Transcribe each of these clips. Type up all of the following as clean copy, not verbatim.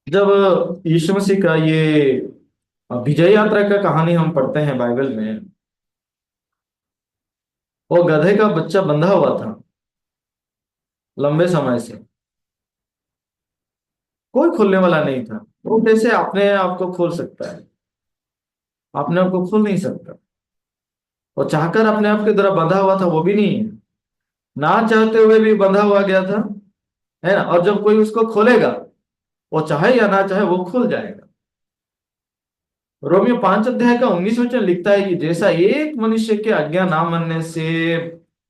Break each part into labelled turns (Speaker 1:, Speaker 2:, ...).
Speaker 1: जब यीशु मसीह का ये विजय यात्रा का कहानी हम पढ़ते हैं बाइबल में। वो गधे का बच्चा बंधा हुआ था लंबे समय से। कोई खोलने वाला नहीं था। वो कैसे अपने आप को खोल सकता है? अपने आप को खोल नहीं सकता। वो चाहकर अपने आप के द्वारा बंधा हुआ था वो भी नहीं है। ना चाहते हुए भी बंधा हुआ गया था, है ना। और जब कोई उसको खोलेगा, वो चाहे या ना चाहे वो खुल जाएगा। रोमियो 5 अध्याय का 19 वचन लिखता है कि जैसा एक मनुष्य के आज्ञा ना मानने से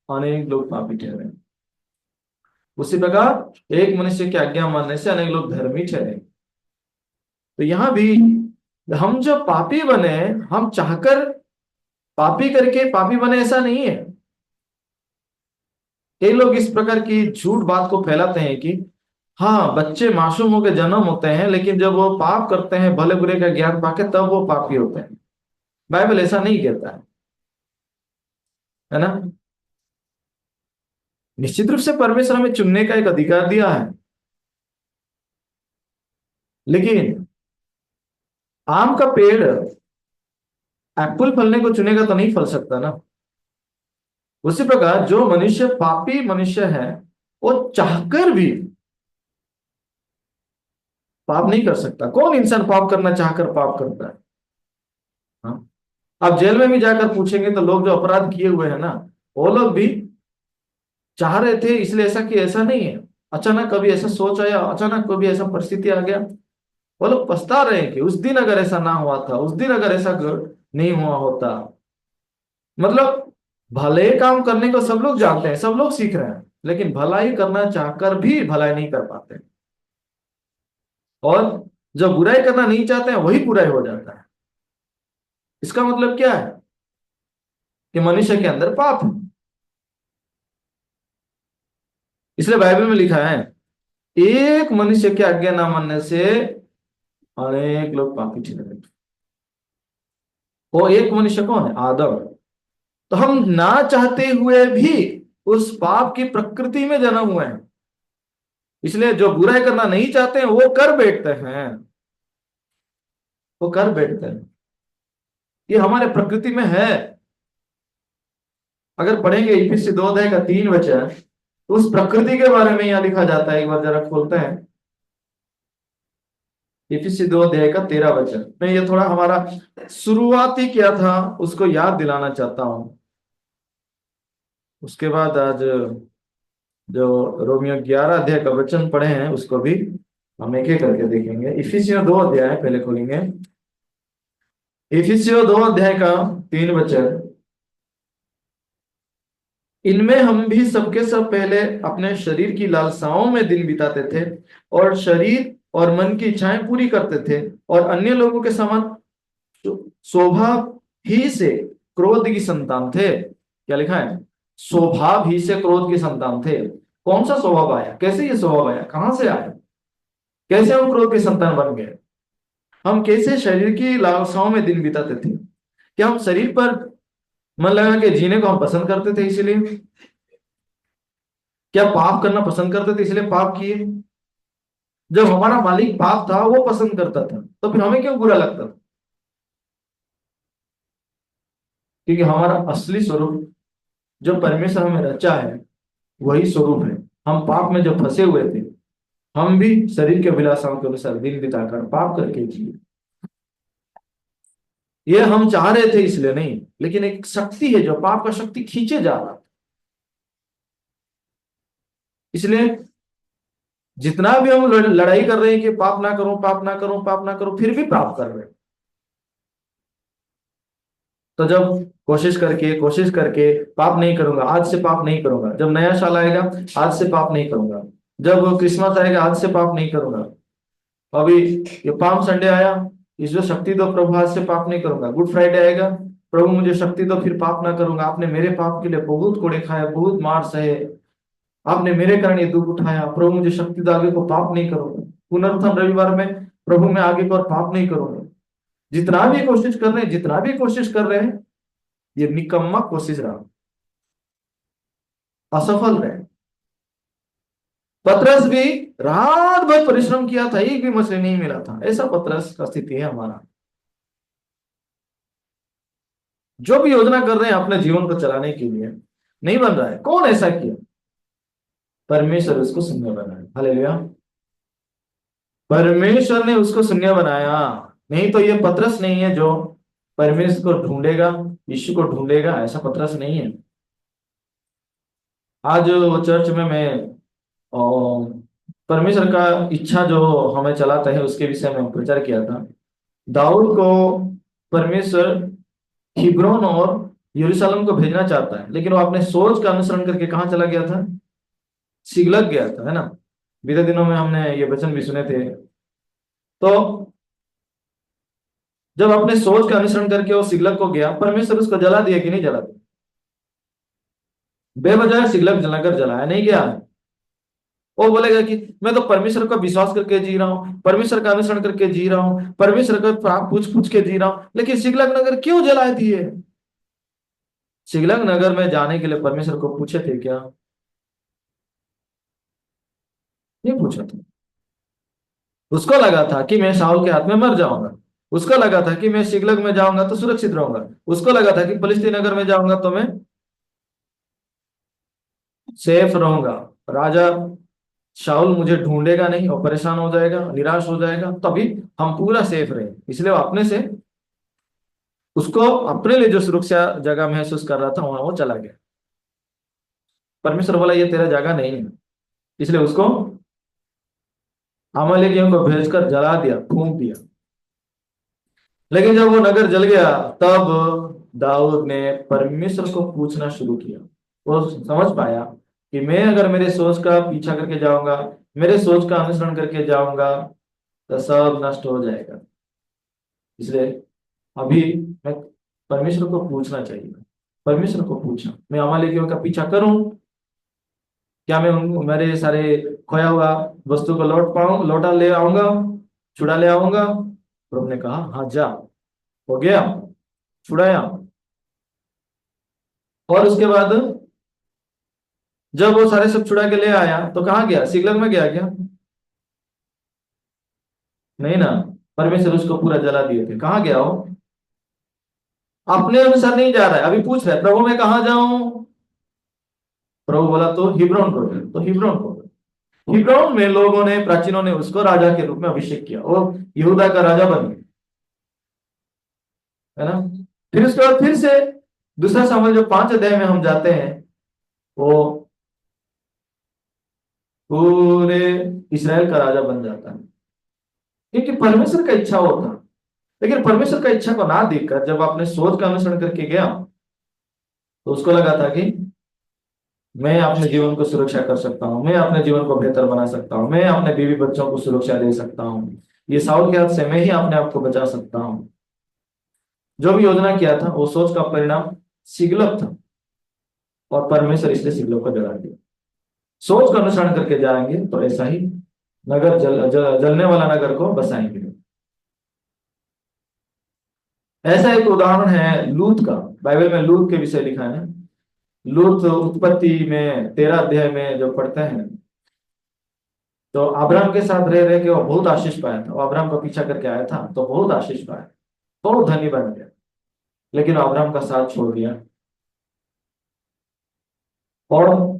Speaker 1: अनेक लोग पापी ठहरे, उसी प्रकार एक मनुष्य की आज्ञा मानने से अनेक लोग धर्मी ठहरे। तो यहां भी हम जो पापी बने, हम चाहकर पापी करके पापी बने ऐसा नहीं है। कई लोग इस प्रकार की झूठ बात को फैलाते हैं कि हाँ, बच्चे मासूम होकर जन्म होते हैं, लेकिन जब वो पाप करते हैं भले बुरे का ज्ञान पाके तब वो पापी होते हैं। बाइबल ऐसा नहीं कहता है ना। निश्चित रूप से परमेश्वर हमें चुनने का एक अधिकार दिया है, लेकिन आम का पेड़ एप्पल फलने को चुनेगा तो नहीं फल सकता ना। उसी प्रकार जो मनुष्य पापी मनुष्य है, वो चाहकर भी पाप नहीं कर सकता। कौन इंसान पाप करना चाहकर पाप करता है? हाँ? आप जेल में भी जाकर पूछेंगे तो लोग जो अपराध किए हुए हैं ना, वो लोग भी चाह रहे थे इसलिए ऐसा कि ऐसा नहीं है। अचानक कभी ऐसा सोच आया, अचानक कभी ऐसा परिस्थिति आ गया। वो लोग पछता रहे हैं कि उस दिन अगर ऐसा ना हुआ था, उस दिन अगर ऐसा नहीं हुआ होता। मतलब भले काम करने को सब लोग जानते हैं, सब लोग सीख रहे हैं, लेकिन भलाई करना चाहकर भी भलाई नहीं कर पाते। और जब बुराई करना नहीं चाहते हैं वही बुराई हो जाता है। इसका मतलब क्या है? कि मनुष्य के अंदर पाप है। इसलिए बाइबल में लिखा है, एक मनुष्य की आज्ञा ना मानने से अनेक लोग पापी ठहरे। वो एक मनुष्य कौन है? आदम। तो हम ना चाहते हुए भी उस पाप की प्रकृति में जन्म हुए हैं। इसलिए जो बुराई करना नहीं चाहते हैं वो कर बैठते हैं। वो कर बैठते हैं। ये हमारे प्रकृति में है। अगर पढ़ेंगे इफिसी 2 अध्याय का 3 वचन, तो उस प्रकृति के बारे में यहाँ लिखा जाता है। एक बार जरा खोलते हैं। इफिसी 2 अध्याय का 13 वचन। मैं ये थोड़ा हमारा शुरुआती क्या था उसको याद दिलाना चाहता हूं। उसके बाद आज जो रोमियो 11 अध्याय का वचन पढ़े हैं उसको भी हम एक एक करके देखेंगे। इफिसियों 2 अध्याय पहले खोलेंगे। इफिसियों 2 अध्याय का 3 वचन। इनमें हम भी सबके सब पहले अपने शरीर की लालसाओं में दिन बिताते थे और शरीर और मन की इच्छाएं पूरी करते थे, और अन्य लोगों के समान स्वभाव ही से क्रोध की संतान थे। क्या लिखा है? स्वभाव ही से क्रोध की संतान थे। कौन सा स्वभाव आया? कैसे ये स्वभाव आया? कहां से आया? कैसे हम क्रोध के संतान बन गए? हम कैसे शरीर की लालसाओं में दिन बिताते थे? क्या हम शरीर पर मन लगा के जीने को हम पसंद करते थे इसलिए? क्या पाप करना पसंद करते थे इसलिए पाप किए? जब हमारा मालिक पाप था, वो पसंद करता था, तो फिर हमें क्यों बुरा लगता था? क्योंकि हमारा असली स्वरूप जो परमेश्वर हमें रचा है वही स्वरूप है। हम पाप में जो फंसे हुए थे, हम भी शरीर के अभिलाषाओं के अनुसार दिन बिताकर पाप करके जिए। ये हम चाह रहे थे इसलिए नहीं, लेकिन एक शक्ति है जो पाप का शक्ति खींचे जा रहा था। इसलिए जितना भी हम लड़ाई कर रहे हैं कि पाप ना करो, पाप ना करो, पाप ना करो, फिर भी पाप कर रहे हैं। तो जब कोशिश करके पाप नहीं करूंगा, आज से पाप नहीं करूंगा। जब नया साल आएगा, आज से पाप नहीं करूंगा। जब क्रिसमस आएगा, आज से पाप नहीं करूंगा। अभी ये पाम संडे आया, इसमें शक्ति दो प्रभु, आज से पाप नहीं करूंगा। गुड फ्राइडे आएगा, प्रभु मुझे शक्ति दो, फिर पाप ना करूंगा। आपने मेरे पाप के लिए बहुत कोड़े खाए, बहुत मार सहे, आपने मेरे कारण ये दुख उठाया, प्रभु मुझे शक्ति दो, आगे को पाप नहीं करूंगा। पुनरुत्थान रविवार में, प्रभु मैं आगे को और पाप नहीं करूंगा। जितना भी कोशिश कर रहे हैं, जितना भी कोशिश कर रहे हैं, ये निकम्मा कोशिश रहा, असफल रहे। पतरस भी रात भर परिश्रम किया था, एक भी मछली नहीं मिला था। ऐसा पतरस का स्थिति है हमारा। जो भी योजना कर रहे हैं अपने जीवन को चलाने के लिए, नहीं बन रहा है। कौन ऐसा किया? परमेश्वर उसको शून्य बनाया। हालेलुया। परमेश्वर ने उसको शून्य बनाया। नहीं तो ये पतरस नहीं है जो परमेश्वर को ढूंढेगा, यीशु को ढूंढेगा। ऐसा पतरस नहीं है। आज वो चर्च में मैं परमेश्वर का इच्छा जो हमें चलाता है उसके विषय में प्रचार किया था। दाऊद को परमेश्वर हिब्रोन और यरूशलेम को भेजना चाहता है, लेकिन वो अपने सोच का अनुसरण करके कहाँ चला गया था? सिगलग गया था, है ना। बीते दिनों में हमने ये वचन भी सुने थे। तो जब अपने सोच का अनुसरण करके वो सिगलग को गया, परमेश्वर उसको जला दिया कि नहीं जला दिया? बेवजह सिगलग जलाकर जलाया नहीं गया। वो बोलेगा कि मैं तो परमेश्वर का विश्वास करके जी रहा हूँ, परमेश्वर का अनुसरण करके जी रहा हूँ, परमेश्वर का पूछ पूछ के जी रहा हूँ, लेकिन सिगलग नगर क्यों जला दिए? सिगलग नगर में जाने के लिए परमेश्वर को पूछे थे क्या? नहीं पूछा था। उसको लगा था कि मैं शाऊल के हाथ में मर जाऊंगा। उसको लगा था कि मैं सिगलग में जाऊंगा तो सुरक्षित रहूंगा। उसको लगा था कि फलिस्तीन नगर में जाऊंगा तो मैं सेफ रहूंगा। राजा शाऊल मुझे ढूंढेगा नहीं और परेशान हो जाएगा, निराश हो जाएगा, तभी हम पूरा सेफ रहे। इसलिए वो अपने से, उसको अपने लिए जो सुरक्षा जगह महसूस कर रहा था वहां वो चला गया। परमेश्वर बोला ये तेरा जगह नहीं है, इसलिए उसको अमालेकियों को भेजकर जला दिया, फूंक दिया। लेकिन जब वो नगर जल गया, तब दाऊद ने परमेश्वर को पूछना शुरू किया। वो समझ पाया कि मैं अगर मेरे सोच का पीछा करके जाऊंगा, मेरे सोच का अनुसरण करके जाऊंगा, तो सब नष्ट हो जाएगा। इसलिए अभी मैं परमेश्वर को पूछना चाहिए। परमेश्वर को पूछा, मैं अमालेकियों का पीछा करूं? क्या मैं मेरे सारे खोया हुआ वस्तु को लौटा ले आऊंगा, छुड़ा ले आऊंगा? प्रभु ने कहा हाँ जा। हो गया, छुड़ाया। और उसके बाद जब वो सारे सब छुड़ा के ले आया तो कहाँ गया? सिगलग में गया क्या? नहीं ना। परमेश्वर उसको पूरा जला दिए थे। कहाँ गया वो? अपने अनुसार नहीं जा रहा है। अभी पूछ रहा है, प्रभु मैं कहाँ जाऊं? प्रभु बोला तो हिब्रोन को गया। तो हिब्रोन को गया। हिब्रोन में लोगों ने, प्राचीनों ने उसको राजा के रूप में अभिषेक किया। वो यहूदा का राजा बन गया, है ना। फिर उसके बाद फिर से दूसरा सामुएल जो 5 अध्याय में हम जाते हैं, वो पूरे इसराइल का राजा बन जाता है, क्योंकि परमेश्वर का इच्छा वो था। लेकिन परमेश्वर का इच्छा को ना देखकर जब अपने सोच का अनुसरण करके गया, तो उसको लगा था कि मैं अपने जीवन को सुरक्षा कर सकता हूँ, मैं अपने जीवन को बेहतर बना सकता हूँ, मैं अपने बीवी बच्चों को सुरक्षा दे सकता हूँ, ये साउल के हाथ से मैं ही अपने आप को बचा सकता हूँ। जो भी योजना किया था वो सोच का परिणाम सिगलक था, और परमेश्वर इसलिए सिगलक को जला दिया। सोच का अनुसरण करके जाएंगे तो ऐसा ही नगर जलने वाला नगर को बसाएंगे। ऐसा एक उदाहरण है लूत का। बाइबल में लूत के विषय लिखा है। लूत उत्पत्ति में 13 अध्याय में जो पढ़ते हैं, तो अब्राहम के साथ रह रहे के वो बहुत आशीष पाया था। वो अब्राहम का पीछा करके आया था तो बहुत आशीष पाया, बहुत धनी बन गया। लेकिन वो अब्राहम का साथ छोड़ दिया। और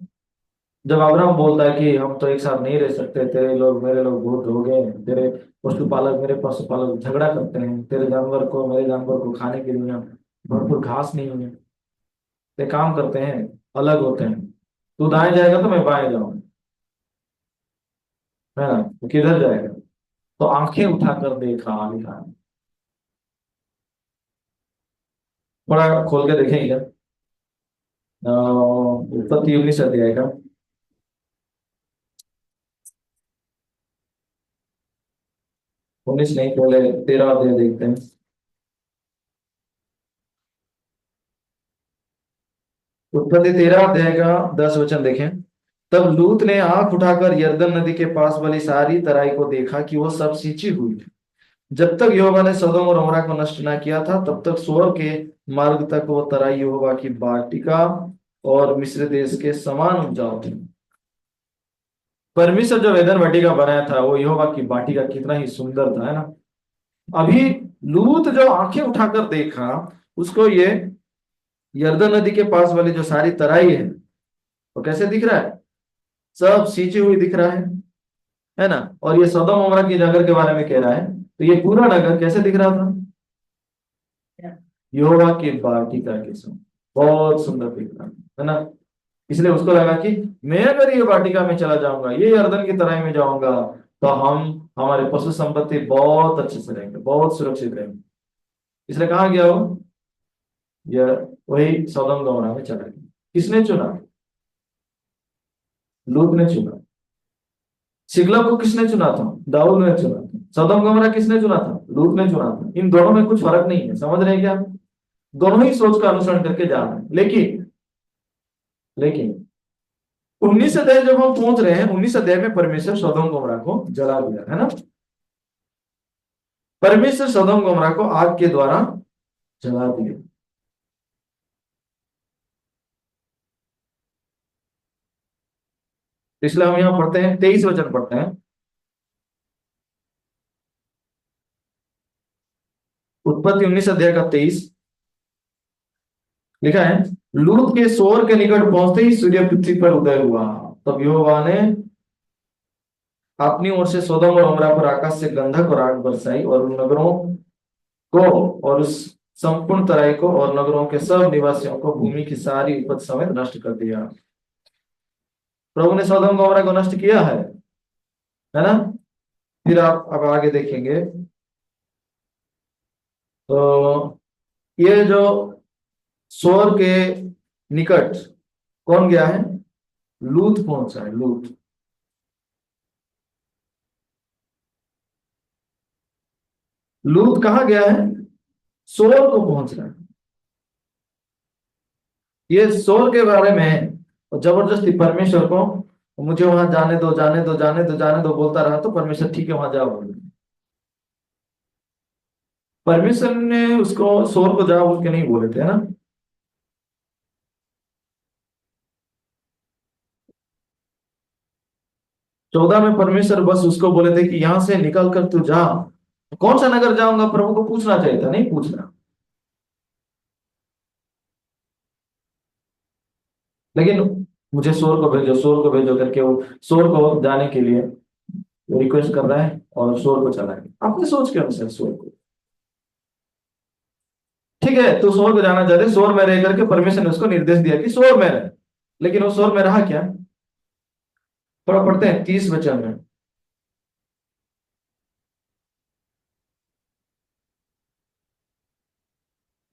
Speaker 1: जब अब्राहम बोलता है कि हम तो एक साथ नहीं रह सकते, तेरे लोग मेरे लोग बहुत हो गए, तेरे पशुपालक मेरे पशुपालक झगड़ा करते हैं, तेरे जानवर को मेरे जानवर को खाने के लिए भरपूर घास नहीं है, ते काम करते हैं, अलग होते हैं। तू दाएं जाएगा तो मैं बाएं जाऊंगा, है ना। तो किधर जाएगा? तो आंखें उठाकर देखा, लिखा है। थोड़ा खोल के देखेंगे क्या? उत्पत्ति 19 अध्याय का 19 नहीं, पहले 13 अध्याय देखते हैं। उत्पत्ति 13 अध्याय का 10 वचन देखें। तब लूत ने आंख उठाकर यरदन नदी के पास वाली सारी तराई को देखा कि वो सब सींची हुई है। जब तक यहोवा ने सदोम और अमोरा को नष्ट ना किया था, तब तक सोर के मार्ग तक वो तराई यहोवा की वाटिका और मिस्र देश के समान उपजाऊ थी। परमेश्वर जो वेदन वाटिका बनाया था वो यहोवा की वाटिका कितना ही सुंदर था, है ना। अभी लूत जो आंखें उठाकर देखा, उसको ये यरदन नदी के पास वाली जो सारी तराई है वो कैसे दिख रहा है, सब सींची हुई दिख रहा है ना। और ये सदोम अमोरा की नगर के बारे में कह रहा है, तो ये पूरा नगर कैसे दिख रहा था, यहोवा की वाटिका के समान बहुत सुंदर दिख रहा है ना। इसलिए उसको लगा कि मैं अगर ये वाटिका में चला जाऊंगा, ये यरदन की तराई में जाऊंगा, तो हम हमारे पशु संपत्ति बहुत अच्छे से रहेंगे, बहुत सुरक्षित रहेंगे। इसलिए कहा गया वो, यह वही सदोम गमोरा में चला गया। किसने चुना, लूत ने चुना। सिगला को किसने चुना था, दाऊद ने चुना था। सदोम गमोरा किसने चुना था, लूत ने चुना था। इन दोनों में कुछ फर्क नहीं है, समझ रहे हैं क्या। दोनों ही सोच का अनुसरण करके जा रहे हैं। लेकिन 19 अध्याय जब हम पहुंच रहे हैं, 19 अध्याय में परमेश्वर सदोम गमोरा को जला दिया, है ना। परमेश्वर सदोम गमोरा को आग के द्वारा जला दिया। इसलिए हम यहाँ पढ़ते हैं, 23 वचन पढ़ते हैं। उत्पत्ति 19 अध्याय का 23 लिखा है, लूत के सोर के निकट पहुंचते ही सूर्य पृथ्वी पर उदय हुआ। तब यहोवा ने अपनी ओर से सोदोम और अमोरा पर आकाश से गंधक और आग बरसाई, और उन नगरों को और उस संपूर्ण तराई को और नगरों के सब निवासियों को भूमि की सारी उपज समेत नष्ट कर दिया। प्रभु ने सदोम गमोरा को नष्ट किया है ना। फिर आप अब आगे देखेंगे तो ये जो सोर के निकट कौन गया है, लूत पहुंचा है। लूत कहाँ गया है, सोर को पहुंच रहा है। ये सोर के बारे में और जबरदस्ती परमेश्वर को मुझे वहां जाने दो, जाने दो, जाने दो, जाने दो बोलता रहा, तो परमेश्वर ठीक है वहां जाओ बोले। परमेश्वर ने उसको सोर को जाओ बोल के नहीं बोले थे, है ना। 14 में परमेश्वर बस उसको बोले थे कि यहां से निकल कर तू जा। कौन सा नगर जाऊंगा, प्रभु को पूछना चाहिए था, नहीं पूछना। लेकिन मुझे सोर को भेजो, सोर को भेजो करके वो सोर को जाने के लिए रिक्वेस्ट कर रहा है, और सोर को चला गया अपने सोच के अनुसार सोर को। ठीक है, तो सोर को जाना चाहते, सोर में रह करके परमेश्वर ने उसको निर्देश दिया कि सोर में रहे। लेकिन वो सोर में रहा क्या, थोड़ा पढ़ते हैं 30 वचन में।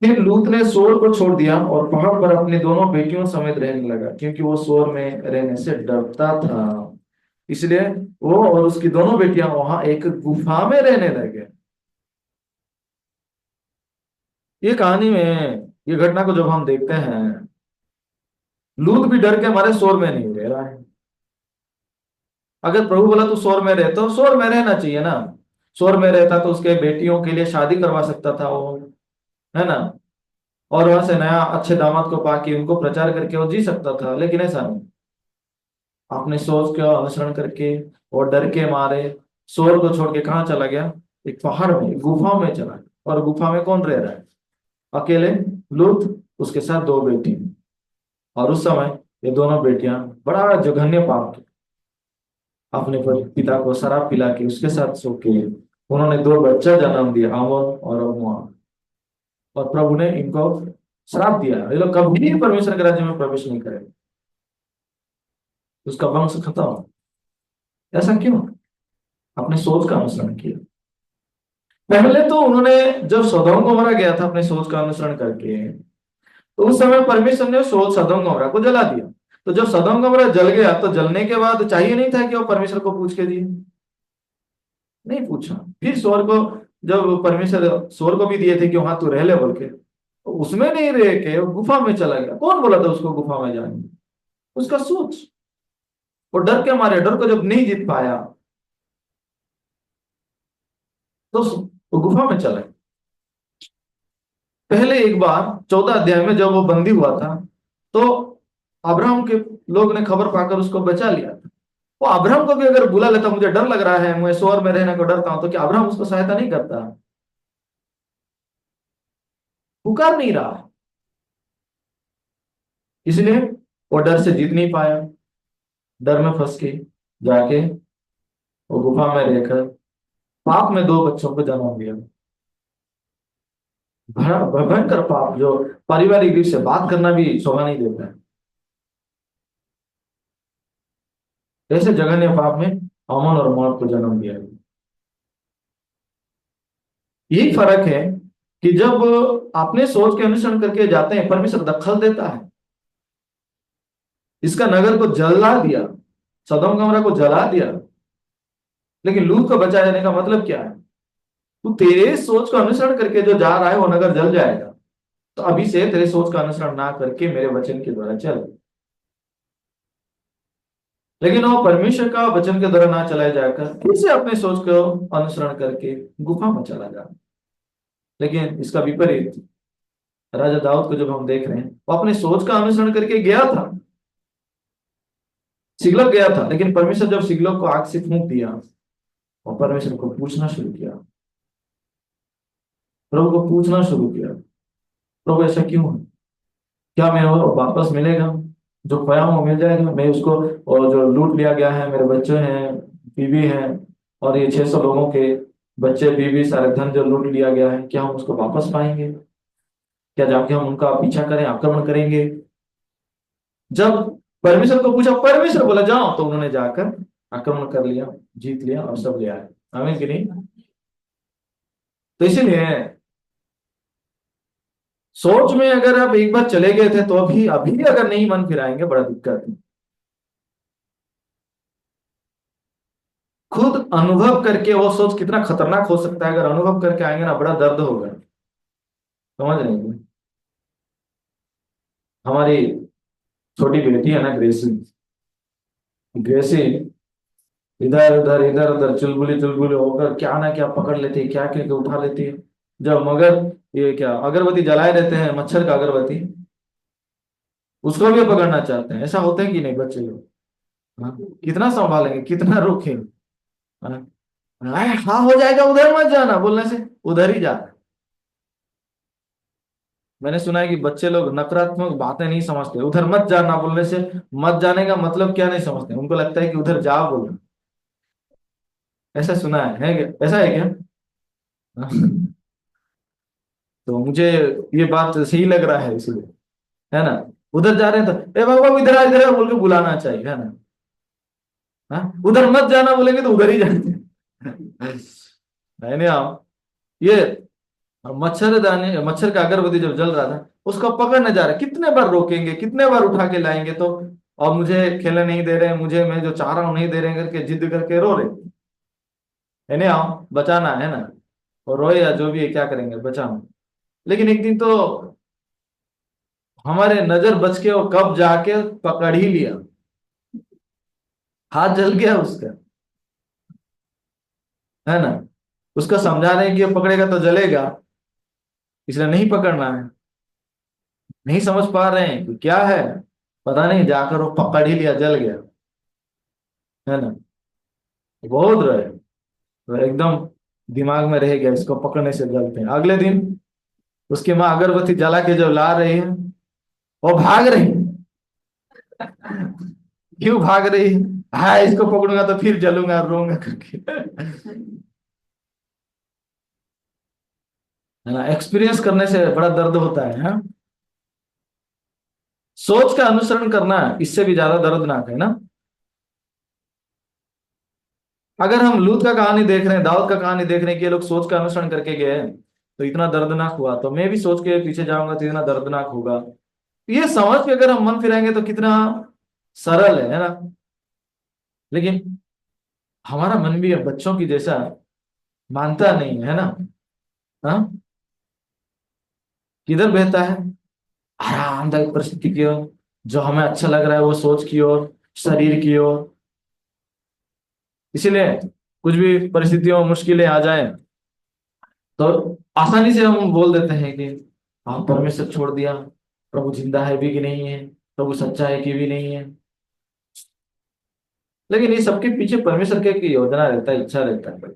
Speaker 1: फिर लूत ने सोर को छोड़ दिया और पहाड़ पर अपनी दोनों बेटियों समेत रहने लगा, क्योंकि वो सोर में रहने से डरता था। इसलिए वो और उसकी दोनों बेटियां वहां एक गुफा में रहने लगे। ये कहानी में ये घटना को जब हम देखते हैं, लूत भी डर के मारे सोर में नहीं रह रहा है। अगर प्रभु बोला तो सोर में रहे, तो सोर में रहना चाहिए ना। सोर में रहता तो उसके बेटियों के लिए शादी करवा सकता था वो, है ना। और वहां से नया अच्छे दामाद को पाके उनको प्रचार करके वो जी सकता था। लेकिन ऐसा नहीं, अपने सोच का अनुसरण करके और डर के मारे सोर को छोड़ के कहाँ चला गया, एक पहाड़ में, एक गुफा में चला गया। और गुफा में कौन रह रहा है, अकेले लूत, उसके साथ दो बेटी। और उस समय ये दोनों बेटियां बड़ा जघन्य पाप किया, अपने पिता को शराब पिला के उसके साथ सो के उन्होंने दो बच्चा जन्म दिया, आमोन और अमोन। और प्रभु ने इनको श्राप दिया, ये लोग कभी भी परमेश्वर के राज्य में प्रवेश नहीं करेंगे, उसका वंश खत्म। ऐसा क्यों, अपने सोच का अनुसरण किया। पहले तो उन्होंने जब सदोम गोमरा गया था अपने सोच का अनुसरण करके, तो उस समय परमेश्वर ने सोच सदोम गोमरा को जला दिया। तो जब सदोम गोमरा जल गया, तो जलने के बाद चाहिए नहीं था कि वो परमेश्वर को पूछ के दिए, नहीं पूछा। फिर स्वर को, जब परमेश्वर स्वर को भी दिए थे कि वहां तू रह ले बोल के, तो उसमें नहीं रह के वो गुफा में चला गया। कौन बोला था उसको गुफा में जाने, उसका सोच। वो डर के मारे, डर को जब नहीं जीत पाया, तो वो गुफा में चला गया। पहले एक बार 14 अध्याय में जब वो बंदी हुआ था, तो अब्राहम के लोग ने खबर पाकर उसको बचा लिया था। वो अब्राहम को भी अगर बुला लेता, मुझे डर लग रहा है, मैं शोर में रहने को डरता हूं, तो क्या अब्राहम उसको सहायता नहीं करता? पुकार नहीं रहा, इसलिए वो डर से जीत नहीं पाया। डर में फंस के जाके वो गुफा में रहकर पाप में दो बच्चों को जन्म दिया। भयंकर पाप, जो पारिवारिक रीत से बात करना भी शोभा नहीं देता है। ऐसे जघन्य पाप में अमन और मौत को जन्म दिया। यही फर्क है कि जब अपने सोच के अनुसरण करके जाते हैं, परमेश्वर दखल देता है। इसका नगर को जला दिया, सदोम गमरा को जला दिया, लेकिन लूत को बचाए जाने का मतलब क्या है? तू तेरे सोच का अनुसरण करके जो जा रहा है वो नगर जल जाएगा। तो अभी से तेरे सोच का अनुसरण ना करके मेरे वचन के द्वारा चल। लेकिन वो परमेश्वर का वचन के द्वारा ना चलाया जाकर फिर से अपने सोच को अनुसरण करके गुफा में चला जा। लेकिन इसका विपरीत राजा दाऊद को जब हम देख रहे हैं, वो अपने सोच का अनुसरण करके गया था, सिगलग गया था, लेकिन परमेश्वर जब सिगलग को आग से फूंक दिया और परमेश्वर को पूछना शुरू किया, प्रभु को पूछना शुरू किया, प्रभु ऐसा क्यों है? क्या मेरे को वापस मिलेगा? जो खोया हुआ मिल जाएगा मैं उसको? और जो लूट लिया गया है, मेरे बच्चे हैं, बीवी हैं, और ये 600 लोगों के बच्चे, बीवी, सारे धन जो लूट लिया गया है, क्या हम उसको वापस पाएंगे? क्या जाके हम उनका पीछा करें, आक्रमण करेंगे? जब परमेश्वर को पूछा, परमेश्वर बोला जाओ, तो उन्होंने जाकर आक्रमण कर लिया, जीत लिया और सब ले आए। आमीन कि नहीं? तो इसीलिए सोच में अगर आप एक बार चले गए थे तो अभी अभी अगर नहीं मन फिराएंगे, बड़ा दिक्कत है। खुद अनुभव करके वो सोच कितना खतरनाक हो सकता है, अगर अनुभव करके आएंगे ना, बड़ा दर्द होगा। समझ रहे हैं? हमारी छोटी बेटी है ना, ग्रेसी। ग्रेसी इधर उधर चुलबुली चुलबुली होकर क्या ना क्या पकड़ लेती है, क्या क्या क्या उठा लेती है। जब मगर ये क्या अगरबत्ती जलाए रहते हैं, मच्छर का अगरबत्ती, उसको भी पकड़ना चाहते हैं। ऐसा होता है कि नहीं बच्चे लोग? हाँ? कितना संभालेंगे, कितना रोकेंगे? हाँ? हाँ हो जाएगा, उधर मत जाना बोलने से उधर ही जा। मैंने सुना है कि बच्चे लोग नकारात्मक बातें नहीं समझते, उधर मत जाना बोलने से मत जाने का मतलब क्या नहीं समझते, उनको लगता है कि उधर जा बोलना। ऐसा सुना है क्या? ऐसा है क्या? तो मुझे ये बात सही लग रहा है, इसलिए, है ना? उधर जा रहे हैं तो ए बाबा इधर आ बोल के बुलाना चाहिए, है ना? हाँ? उधर मत जाना बोलेंगे तो उधर ही जाते हैं। नहीं नहीं, आप ये मच्छरदानी, मच्छर का अगरबत्ती जब जल रहा था, उसको पकड़ने जा रहे, कितने बार रोकेंगे, कितने बार उठा के लाएंगे, तो और मुझे खेलने नहीं दे रहे, मुझे मैं जो चाह रहा हूँ नहीं दे रहे करके जिद करके रो रहे। है नहीं, आओ बचाना है ना, और रोए या जो भी है, क्या करेंगे, बचाना। लेकिन एक दिन तो हमारे नजर बच के वो कब जाके पकड़ ही लिया, हाथ जल गया उसका, है ना? उसका समझा रहे हैं कि ये पकड़ेगा तो जलेगा, इसलिए नहीं पकड़ना है। नहीं समझ पा रहे हैं कि क्या है, पता नहीं, जाकर वो पकड़ ही लिया, जल गया, है ना? बहुत रहे, तो एकदम दिमाग में रह गया, इसको पकड़ने से जलते हैं। अगले दिन उसकी माँ अगरबत्ती जला के जब ला रही है, वो भाग रही है। क्यों भाग रही है? हाँ, इसको पकड़ूंगा तो फिर जलूंगा, रोऊंगा करके। है ना? एक्सपीरियंस करने से बड़ा दर्द होता है, हाँ? सोच का अनुसरण करना इससे भी ज्यादा दर्दनाक है ना। अगर हम लूत का कहानी देख रहे हैं, दाऊद का कहानी देख रहे हैं कि ये लोग सोच का अनुसरण करके गए हैं, तो इतना दर्दनाक हुआ, तो मैं भी सोच के पीछे जाऊंगा तो इतना दर्दनाक होगा। ये समझ के अगर हम मन फिराएंगे तो कितना सरल है ना? लेकिन हमारा मन भी अब बच्चों की जैसा मानता नहीं है ना। हाँ? किधर बहता है? आरामदायक परिस्थिति की ओर, जो हमें अच्छा लग रहा है वो सोच की ओर, शरीर की ओर। इसीलिए कुछ भी परिस्थितियों मुश्किलें आ जाए तो आसानी से हम बोल देते हैं कि हाँ, परमेश्वर छोड़ दिया, प्रभु जिंदा है भी कि नहीं है, प्रभु सच्चा है कि भी नहीं है। लेकिन ये सबके पीछे परमेश्वर के की योजना रहता है, इच्छा रहता है।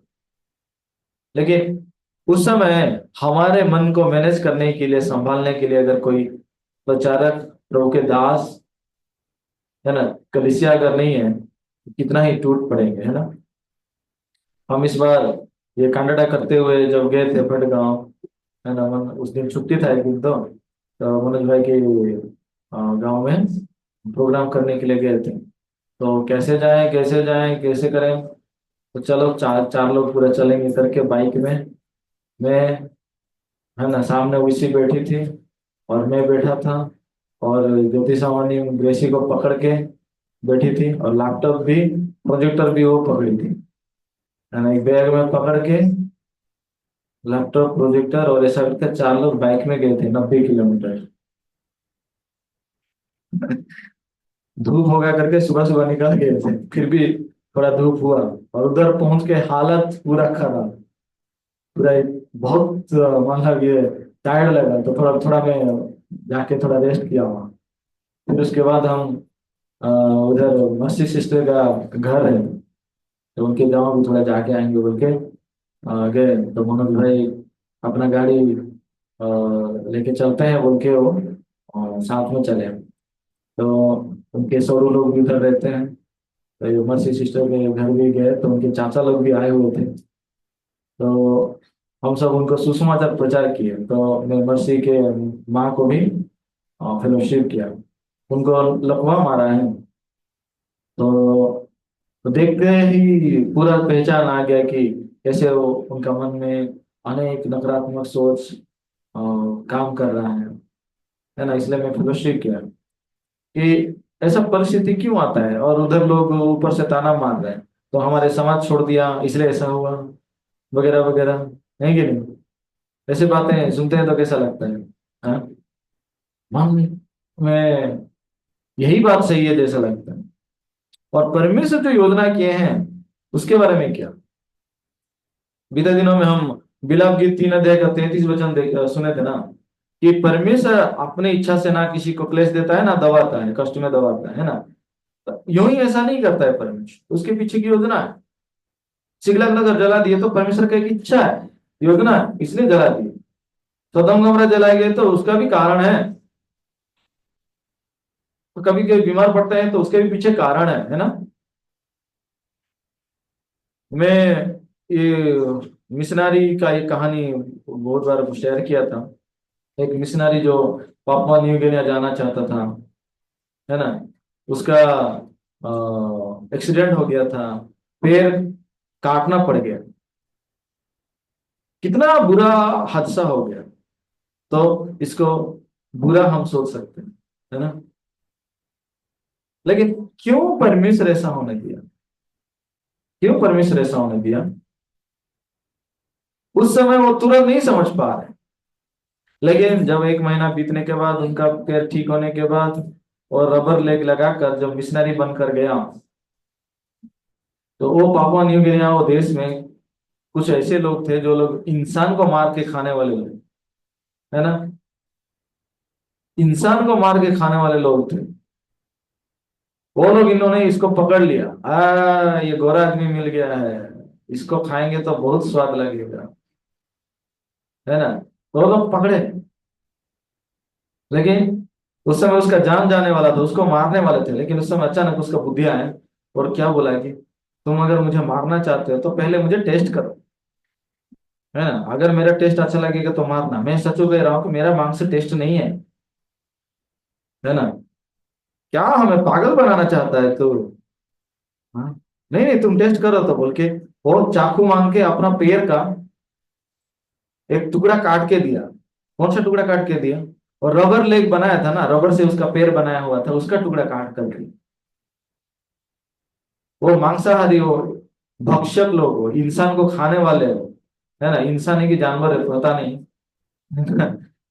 Speaker 1: लेकिन उस समय हमारे मन को मैनेज करने के लिए, संभालने के लिए अगर कोई प्रचारक, प्रभु के दास, है ना, कलीसिया अगर नहीं है तो कितना ही टूट पड़ेंगे, है ना। हम इस बार ये कांडाडा करते हुए जब गए थे भटगांव, है ना, उस दिन छुट्टी था एक दिन, तो मनोज भाई के गांव में प्रोग्राम करने के लिए गए थे। तो कैसे जाएं, कैसे जाएं, कैसे करें। तो चलो चार चार लोग पूरा चलेंगे करके बाइक में, मैं, है ना, सामने उसी बैठी थी और मैं बैठा था, और ज्योति सावनी ग्रेसी को पकड़ के बैठी थी, और लैपटॉप भी, प्रोजेक्टर भी वो पकड़ी थी, है ना, एक बैग में पकड़ के लैपटॉप, प्रोजेक्टर, और ऐसा करके चार लोग बाइक में गए थे 90 किलोमीटर। धूप होगा करके सुबह सुबह निकल गए थे, फिर भी थोड़ा धूप हुआ, और उधर पहुंच के हालत पूरा खराब, पूरा बहुत मतलब ये टायर्ड लगा, तो थोड़ा थोड़ा मैं जाके थोड़ा रेस्ट किया वहाँ। फिर उसके बाद हम उधर मस्जिद सिस्टर का घर है, तो उनके गाँव भी थोड़ा जाके आएंगे बोल के गए। तो मनोज भाई अपना गाड़ी लेके चलते हैं बोल के वो साथ में चले। तो उनके सौरू लोग भी उधर रहते हैं, तो ये मर्सी सिस्टर के घर भी गए, तो उनके चाचा लोग भी आए हुए थे। तो हम सब उनको सुसमाचार प्रचार किए, तो मैं मर्सी के माँ को भी फेलोशिप किया, उनको लकवा मारा है। तो देखते ही पूरा पहचान आ गया कि कैसे वो उनका मन में अनेक नकारात्मक सोच काम कर रहा है ना। इसलिए मैं फेलोशिप किया कि ऐसा परिस्थिति क्यों आता है, और उधर लोग ऊपर से ताना मार रहे हैं, तो हमारे समाज छोड़ दिया इसलिए ऐसा हुआ, वगैरह वगैरह, नहीं कि नहीं। ऐसे बातें सुनते हैं तो कैसा लगता है, हाँ। मन में यही बात सही है जैसा लगता है। और परमेश्वर जो योजना किए हैं उसके बारे में क्या, बीते दिनों में हम बिलाप गीत 3 अध्याय का 33 वचन सुने थे ना, कि परमेश्वर अपनी इच्छा से ना किसी को क्लेश देता है ना दबाता है, कष्ट में दबाता है ना। यूं ही ऐसा नहीं करता है परमेश्वर, उसके पीछे की योजना है। सिगलग नगर जला दिए तो परमेश्वर का एक इच्छा है, योजना है, इसलिए जला दिए। सदम गमरा जलाए गए तो उसका भी कारण है। तो कभी कोई बीमार पड़ता है तो उसके भी पीछे कारण है ना। मैं ये मिशनरी का एक कहानी बहुत बार शेयर किया था। एक मिशनरी जो पापुआ न्यू गिनिया जाना चाहता था, है ना, उसका एक्सीडेंट हो गया था, पैर काटना पड़ गया, कितना बुरा हादसा हो गया। तो इसको बुरा हम सोच सकते हैं, है ना। लेकिन क्यों परमेश्वर ऐसा होने दिया, क्यों परमेश्वर ऐसा होने दिया। उस समय वो तुरंत नहीं समझ पा रहे, लेकिन जब 1 महीना बीतने के बाद, उनका पैर ठीक होने के बाद, और रबर लेग लगाकर जब मिशनरी बनकर गया, तो वो पापुआ न्यू गिनिया वो देश में कुछ ऐसे लोग थे जो लोग इंसान को मार के खाने वाले लोग, है ना, इंसान को मार के खाने वाले लोग थे। वो लोग, इन्होंने इसको पकड़ लिया, ये गोरा आदमी मिल गया है, इसको खाएंगे तो बहुत स्वाद लगेगा, है ना। तो वो लोग पकड़े, लेकिन उस समय उसका जान जाने वाला था, उसको मारने वाले थे। लेकिन उस समय अचानक उसका बुद्धि आया और क्या बोला कि तुम अगर मुझे मारना चाहते हो तो पहले मुझे टेस्ट करो, है ना। अगर मेरा टेस्ट अच्छा लगेगा तो मारना। मैं सच कह रहा हूँ कि मेरा मांग से टेस्ट नहीं है ना। क्या हमें पागल बनाना चाहता है तू, हाँ। नहीं नहीं, तुम टेस्ट करो तो बोल के वो चाकू मांग के अपना पैर का एक टुकड़ा काट के दिया। कौन सा टुकड़ा काट के दिया, और रबर लेग बनाया था ना, रबर से उसका पैर बनाया हुआ था, उसका टुकड़ा काट कर दिया। वो मांसाहारी हो, भक्षक लोग हो, इंसान को खाने वाले हो, है ना, इंसान है कि जानवर है पता नहीं।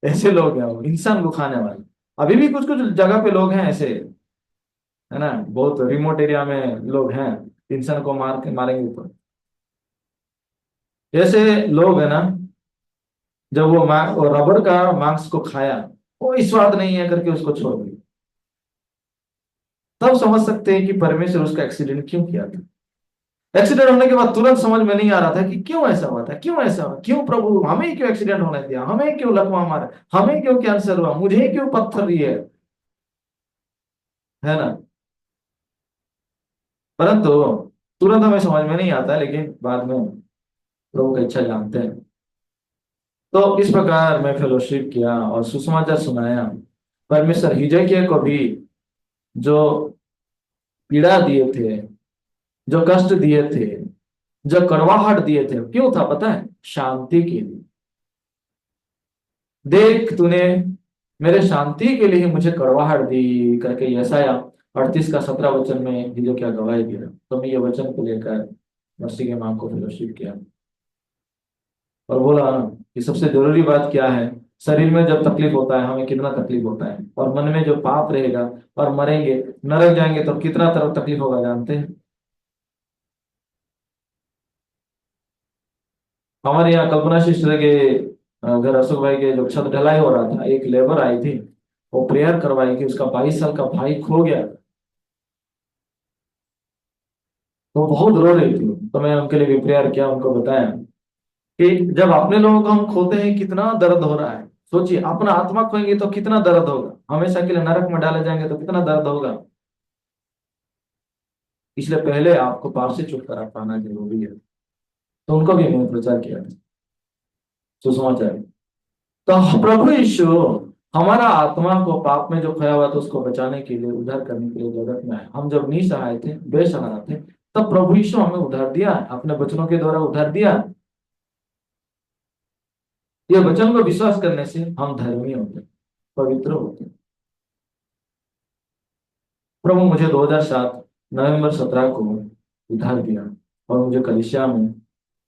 Speaker 1: ऐसे लोग हैं वो, इंसान को खाने वाले। अभी भी कुछ कुछ जगह पे लोग हैं ऐसे, है ना, बहुत रिमोट एरिया में लोग हैं, इंसान को मार के मारेंगे तो। ऐसे लोग है ना, जब वो रबर का मांस को खाया, कोई स्वाद नहीं है करके उसको छोड़ दिया। तब समझ सकते हैं कि परमेश्वर उसका एक्सीडेंट क्यों किया था। एक्सीडेंट होने के बाद तुरंत समझ में नहीं आ रहा था कि क्यों ऐसा हुआ था, क्यों ऐसा हुआ, क्यों प्रभु हमें क्यों एक्सीडेंट होने दिया, हमें क्यों लकवा मारा, हमें क्यों कैंसर हुआ, मुझे क्यों पत्थर दिए, है ना। परंतु तुरंत हमें समझ में नहीं आता है, लेकिन बाद में प्रभु का इच्छा जानते हैं। तो इस प्रकार मैं फेलोशिप किया और सुसमाचार सुनाया। परमेश्वर हिजकिय्याह को भी जो पीड़ा दिए थे, जो कष्ट दिए थे, जो कड़वाहट दिए थे, क्यों था पता है? शांति के लिए। देख तूने मेरे शांति के लिए मुझे कड़वाहट दी करके यशाया 38 का 17 वचन में हिजकिय्याह गवाही दिया। तो मैं ये वचन को लेकर मसीह के नाम को फेलोशिप किया और बोला कि सबसे जरूरी बात क्या है। शरीर में जब तकलीफ होता है हमें कितना तकलीफ होता है, और मन में जो पाप रहेगा और मरेंगे, नरक जाएंगे तो कितना तरह तकलीफ होगा जानते हैं। हमारे यहाँ कल्पना सिस्टर के घर अशोक भाई के जो छत ढलाई हो रहा था, एक लेबर आई थी, वो प्रेयर करवाई कि उसका 22 साल का भाई खो गया। तो बहुत रो रही थी, तो मैं उनके लिए भी प्रेयर किया, उनको बताया कि जब अपने लोगों को हम खोते हैं कितना दर्द हो रहा है। सोचिए अपना आत्मा खोएंगे तो कितना दर्द होगा, हमेशा के लिए नरक में डाले जाएंगे तो कितना दर्द होगा। इसलिए पहले आपको पाप से छुटकारा पाना जरूरी है। तो उनको भी मैंने प्रचार किया था सुसमाचार। तो प्रभु यीशु हमारा आत्मा को पाप में जो खोया हुआ था उसको बचाने के लिए, उद्धार करने के लिए जगत में आए। हम जब निसहाय थे, बेसहारा थे, तब प्रभु यीशु हमें उद्धार दिया, अपने वचनों के द्वारा उद्धार दिया। ये वचन को विश्वास करने से हम धर्मी होते, पवित्र होते। प्रभु मुझे 2007 नवंबर 17 को उद्धार दिया और मुझे कलीसिया में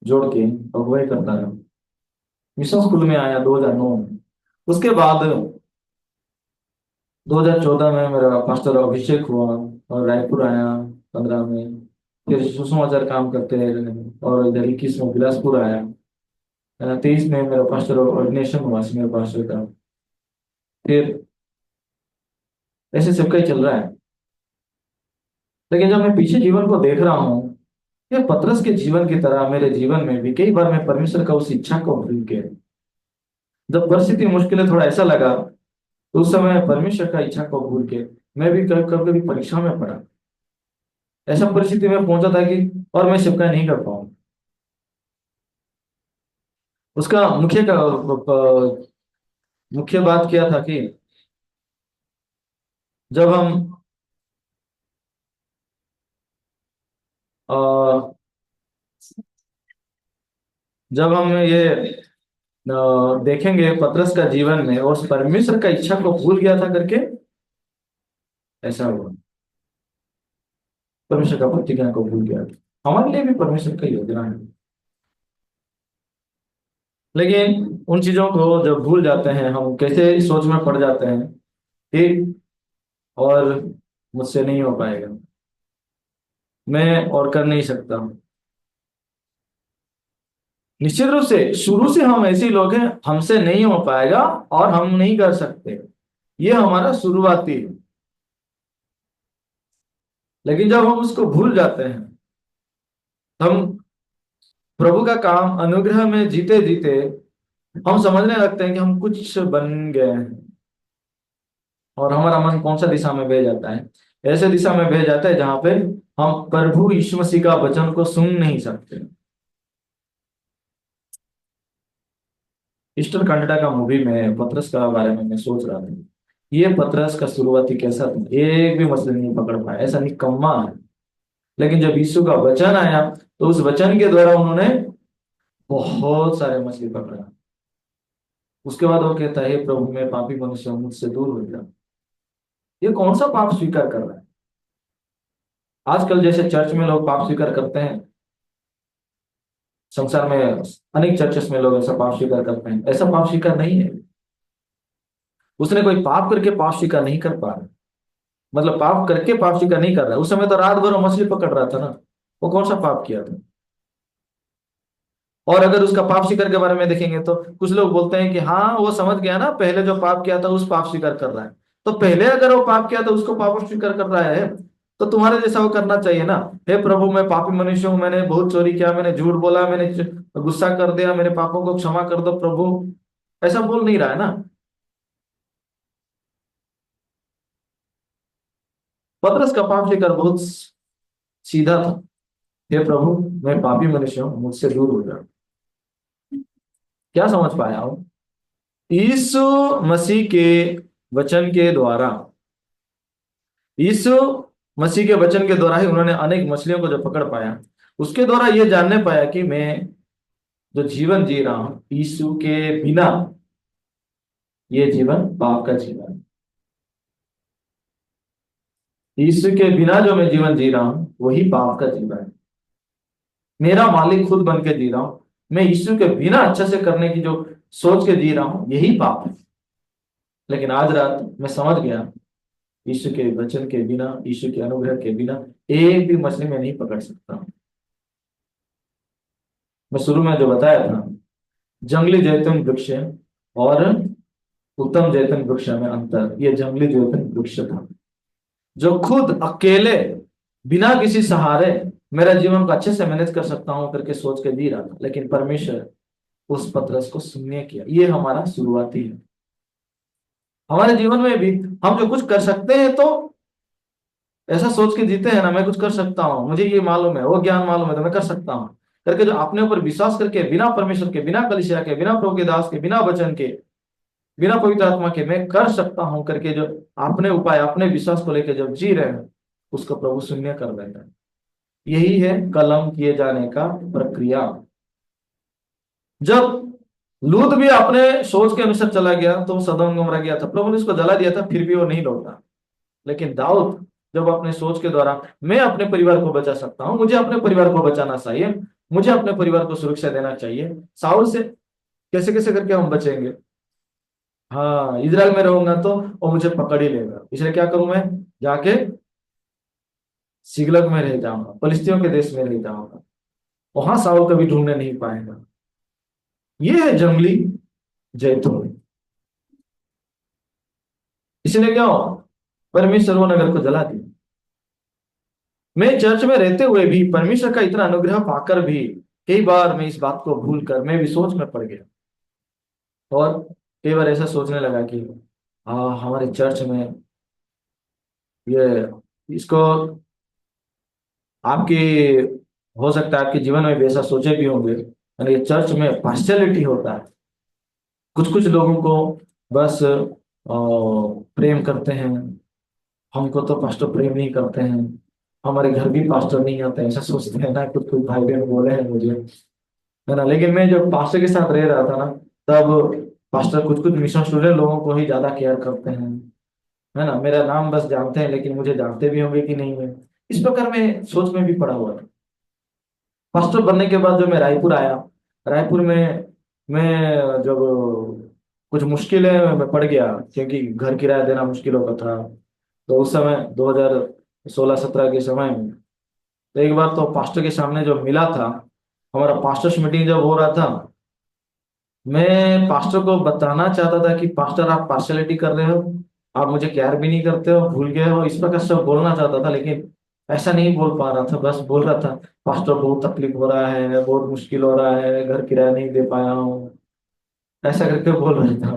Speaker 1: जोड़ के अगुवाई करता रहा। मिशन स्कूल में आया 2009 में। उसके बाद 2014 में मेरा पास्टर अभिषेक हुआ और रायपुर आया 15 में। फिर सुसमाचार काम करते रहे और इधर 21 में बिलासपुर आया। 23 में मेरा पास्टर ऑर्डिनेशन हुआ सीनियर पास्टर का। फिर ऐसे सबका ही चल रहा है। लेकिन जब मैं पीछे जीवन को देख रहा हूँ, ये पतरस के जीवन की तरह मेरे जीवन में भी कई बार मैं परमेश्वर का उस इच्छा को भूल के, जब परिस्थिति मुश्किलें थोड़ा ऐसा लगा, तो उस समय परमेश्वर का इच्छा को भूल के मैं भी कभी कभी कभी परीक्षा में पड़ा। ऐसा परिस्थिति में पहुंचा था कि और मैं शिवका नहीं कर पाऊंगा। उसका मुख्य बात क्या था कि जब हम अ, जब हम ये देखेंगे पतरस का जीवन में और उस परमेश्वर का इच्छा को भूल गया था करके ऐसा हुआ। परमेश्वर का प्रतिज्ञा को भूल गया था। हमारे लिए भी परमेश्वर का योजना है, लेकिन उन चीजों को जब भूल जाते हैं हम कैसे सोच में पड़ जाते हैं कि और मुझसे नहीं हो पाएगा, मैं और कर नहीं सकता। निश्चित रूप से शुरू से हम ऐसे लोग हैं, हमसे नहीं हो पाएगा और हम नहीं कर सकते, ये हमारा शुरुआती है। लेकिन जब हम उसको भूल जाते हैं, हम प्रभु का काम अनुग्रह में जीते जीते हम समझने लगते हैं कि हम कुछ बन गए हैं, और हमारा मन कौन सा दिशा में बह जाता है? ऐसे दिशा में बह जाता है जहां पे हम प्रभु यीशु मसीह का वचन को सुन नहीं सकते। ईस्टर कनाडा का मूवी में पतरस का बारे में मैं सोच रहा था, ये पतरस का शुरुआती कैसा था, एक भी मछली नहीं पकड़ पाया, ऐसा निकम्मा है। लेकिन जब यीशु का वचन आया तो उस वचन के द्वारा उन्होंने बहुत सारे मछली पकड़ा। उसके बाद वो कहता है, "हे प्रभु मैं पापी मनुष्य हूं, मुझसे दूर हो जा।" ये कौन सा पाप स्वीकार कर रहा है? आजकल जैसे चर्च में लोग पाप स्वीकार करते हैं, संसार में अनेक चर्चेस में लोग ऐसा पाप स्वीकार करते हैं, ऐसा पाप स्वीकार नहीं है। उसने कोई पाप करके पाप स्वीकार नहीं कर पा रहा, मतलब पाप करके पाप स्वीकार नहीं कर रहा। उस समय तो रात भर वो मछली पकड़ रहा था ना, वो कौन सा पाप किया था? और अगर उसका पाप स्वीकार के बारे में देखेंगे तो कुछ लोग बोलते हैं कि हाँ वो समझ गया ना, पहले जो पाप किया था उस पाप स्वीकार कर रहा है। तो पहले अगर वो पाप किया तो उसको पाप स्वीकार कर रहा है, तो तुम्हारे जैसा वो करना चाहिए ना। हे प्रभु, मैं पापी मनुष्य हूँ, मैंने बहुत चोरी किया, मैंने झूठ बोला, मैंने गुस्सा कर दिया, मेरे पापों को क्षमा कर दो प्रभु, ऐसा बोल नहीं रहा है ना। पतरस का पाप स्वीकार बहुत सीधा था। हे प्रभु, मैं पापी मनुष्य हूँ, मुझसे दूर हो जाओ। क्या समझ पाया हो? यीशु मसीह के वचन के द्वारा, यीशु मसीह के वचन के द्वारा ही उन्होंने अनेक मछलियों को जो पकड़ पाया, उसके द्वारा ये जानने पाया कि मैं जो जीवन जी रहा हूं यीशु के बिना, ये जीवन पाप का जीवन है। यीशु के बिना जो मैं जीवन जी रहा हूं वही पाप का जीवन है। मेरा मालिक खुद बन के जी रहा हूं, मैं यीशु के बिना अच्छे से करने की जो सोच के जी रहा हूं यही पाप है। लेकिन आज रात मैं समझ गया, यीशु के वचन के बिना, यीशु के अनुग्रह के बिना एक भी मछली मैं नहीं पकड़ सकता। मैं शुरू में जो बताया था, जंगली जैतून वृक्ष और उत्तम जैतून वृक्ष में अंतर, ये जंगली जैतून वृक्ष था जो खुद अकेले बिना किसी सहारे मेरा जीवन को अच्छे से मैनेज कर सकता हूं करके सोच के जी रहा था। लेकिन परमेश्वर उस पतरस को शून्य किया। ये हमारा शुरुआती है। हमारे जीवन में भी हम जो कुछ कर सकते हैं तो ऐसा सोच के जीते हैं ना, मैं कुछ कर सकता हूँ, मुझे ये मालूम है, वो ज्ञान मालूम है, तो मैं कर सकता हूँ करके जो अपने ऊपर विश्वास करके बिना परमेश्वर के, बिना कलीसिया के, बिना प्रभु के दास के, बिना वचन के, बिना पवित्र आत्मा के मैं कर सकता हूं करके जो अपने उपाय, अपने विश्वास को लेकर जब जी रहे हैं, उसको प्रभु शून्य कर देता है। यही है कलम किए जाने का प्रक्रिया। जब लूत भी अपने सोच के अनुसार चला गया तो सदोम गमरा गया था, प्रभु ने उसको जला दिया था, फिर भी वो नहीं लौटा। लेकिन दाऊद जब अपने सोच के द्वारा मैं अपने परिवार को बचा सकता हूँ, मुझे अपने परिवार को बचाना चाहिए, मुझे अपने परिवार को सुरक्षा देना चाहिए, साउल से कैसे कैसे करके हम बचेंगे, हाँ इजराइल में रहूंगा तो वो मुझे पकड़ ही लेगा, इसलिए क्या करूं मैं, जाके सिगलग में रह जाऊंगा, फलिस्तियों के देश में रह जाऊंगा, वहां साउल कभी ढूंढने नहीं पाएगा। ये है जंगली जैतून। इसलिए क्या हुआ, परमेश्वर वो नगर को जला दिया। मैं चर्च में रहते हुए भी परमेश्वर का इतना अनुग्रह पाकर भी कई बार मैं इस बात को भूल कर मैं भी सोच में पड़ गया, और कई बार ऐसा सोचने लगा कि हमारे चर्च में ये, इसको आपके, हो सकता है आपके जीवन में भी ऐसा सोचे भी होंगे, यानी ये चर्च में पार्शियलिटी होता है। कुछ कुछ लोगों को बस प्रेम करते हैं, हमको तो पास्टर प्रेम नहीं करते हैं, हमारे घर भी पास्टर नहीं आते हैं, ऐसा सोचते हैं ना। कुछ कुछ भाई बहन बोले हैं मुझे, है ना। लेकिन मैं जब पास्टर के साथ रह रहा था ना, तब पास्टर कुछ कुछ मिशन स्टूडेंट लोगों को ही ज्यादा केयर करते हैं, है ना। मेरा नाम बस जानते हैं, लेकिन मुझे जानते भी होंगे कि नहीं है। इस प्रकार मैं सोच में भी पड़ा हुआ था। मास्टर बनने के बाद जब मैं रायपुर आया, रायपुर में मैं जब कुछ मुश्किलें में पड़ गया, क्योंकि घर किराया देना मुश्किल होता था, तो उस समय 2016-17 के समय में, तो एक बार तो पास्टर के सामने जो मिला था, हमारा पास्टर्स मीटिंग जब हो रहा था, मैं पास्टर को बताना चाहता था कि पास्टर आप पार्शलिटी कर रहे हो, आप मुझे केयर भी नहीं करते हो, भूल गए हो, इस प्रकार सब बोलना चाहता था। लेकिन ऐसा नहीं बोल पा रहा था, बस बोल रहा था पास्टर बहुत तकलीफ हो रहा है, बहुत मुश्किल हो रहा है, घर किराया नहीं दे पाया हूँ, ऐसा करके बोल रहा था।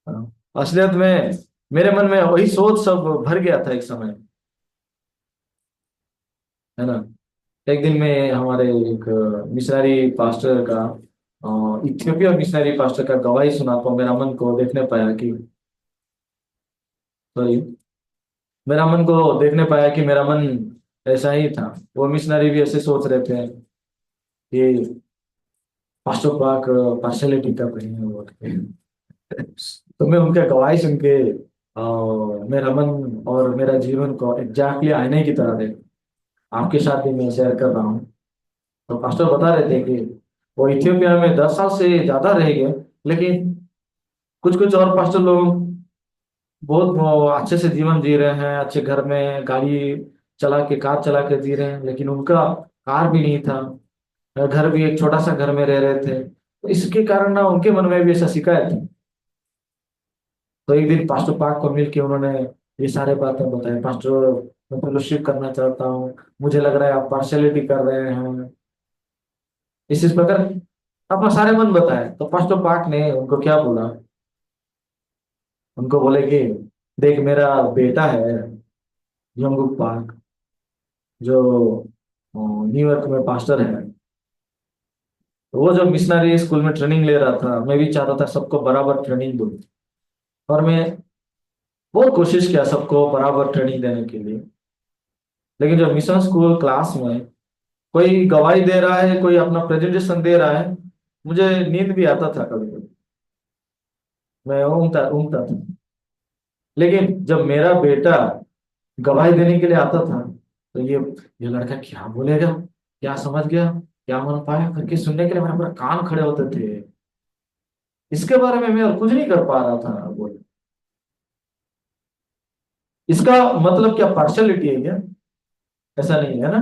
Speaker 1: हाँ। असलियत में मेरे मन में वही सोच सब भर गया था एक समय, है ना। एक दिन में हमारे एक मिशनरी पास्टर का, इथियोपिया मिशनरी पास्टर का गवाही सुना तो मेरा मन को देखने पाया कि, सॉरी, मेरा मन को देखने पाया कि मेरा मन ऐसा ही था। वो मिशनरी भी ऐसे सोच रहे थे कि पास्टर पाक पार्शलिटी कर रहे हैं वो। तो मैं उनका गवाही सुन के मेरा मन और मेरा जीवन को एग्जैक्टली आईने की तरह देख, आपके साथ भी मैं शेयर कर रहा हूँ। तो पास्टर बता रहे थे कि वो इथियोपिया में 10 साल से ज्यादा रह गए, लेकिन कुछ कुछ और पास्टर लोग बहुत वो अच्छे से जीवन जी रहे हैं, अच्छे घर में गाड़ी चला के, कार चला के जी रहे हैं, लेकिन उनका कार भी नहीं था, घर भी एक छोटा सा घर में रह रहे थे। तो इसके कारण ना उनके मन में भी ऐसा शिकायत है। तो एक दिन पास्टर पाक को मिल के उन्होंने ये सारे बातें बताए, पास्टर मैं फेलोशिप करना चाहता हूँ, मुझे लग रहा है आप पार्शलिटी कर रहे हैं, इस प्रकार अपना सारे मन बताए। तो पास्टर पाक ने उनको क्या बोला, उनको बोले कि देख मेरा बेटा है यंगुक पाक, जो न्यूयॉर्क में पास्टर है। तो वो जब मिशनरी स्कूल में ट्रेनिंग ले रहा था, मैं भी चाहता था सबको बराबर ट्रेनिंग दूं, और मैं बहुत कोशिश किया सबको बराबर ट्रेनिंग देने के लिए। लेकिन जब मिशन स्कूल क्लास में कोई गवाही दे रहा है, कोई अपना प्रेजेंटेशन दे रहा है, मुझे नींद भी आता था कभी कभी, मैं ऊँगता ऊँगता था। लेकिन जब मेरा बेटा गवाही देने के लिए आता था, तो ये लड़का क्या बोलेगा, क्या समझ गया, क्या मन पाया करके सुनने के लिए मेरा पूरा कान खड़े होते थे। इसके बारे में मैं और कुछ नहीं कर पा रहा था बोले। इसका मतलब क्या पार्शलिटी है क्या? ऐसा नहीं है ना,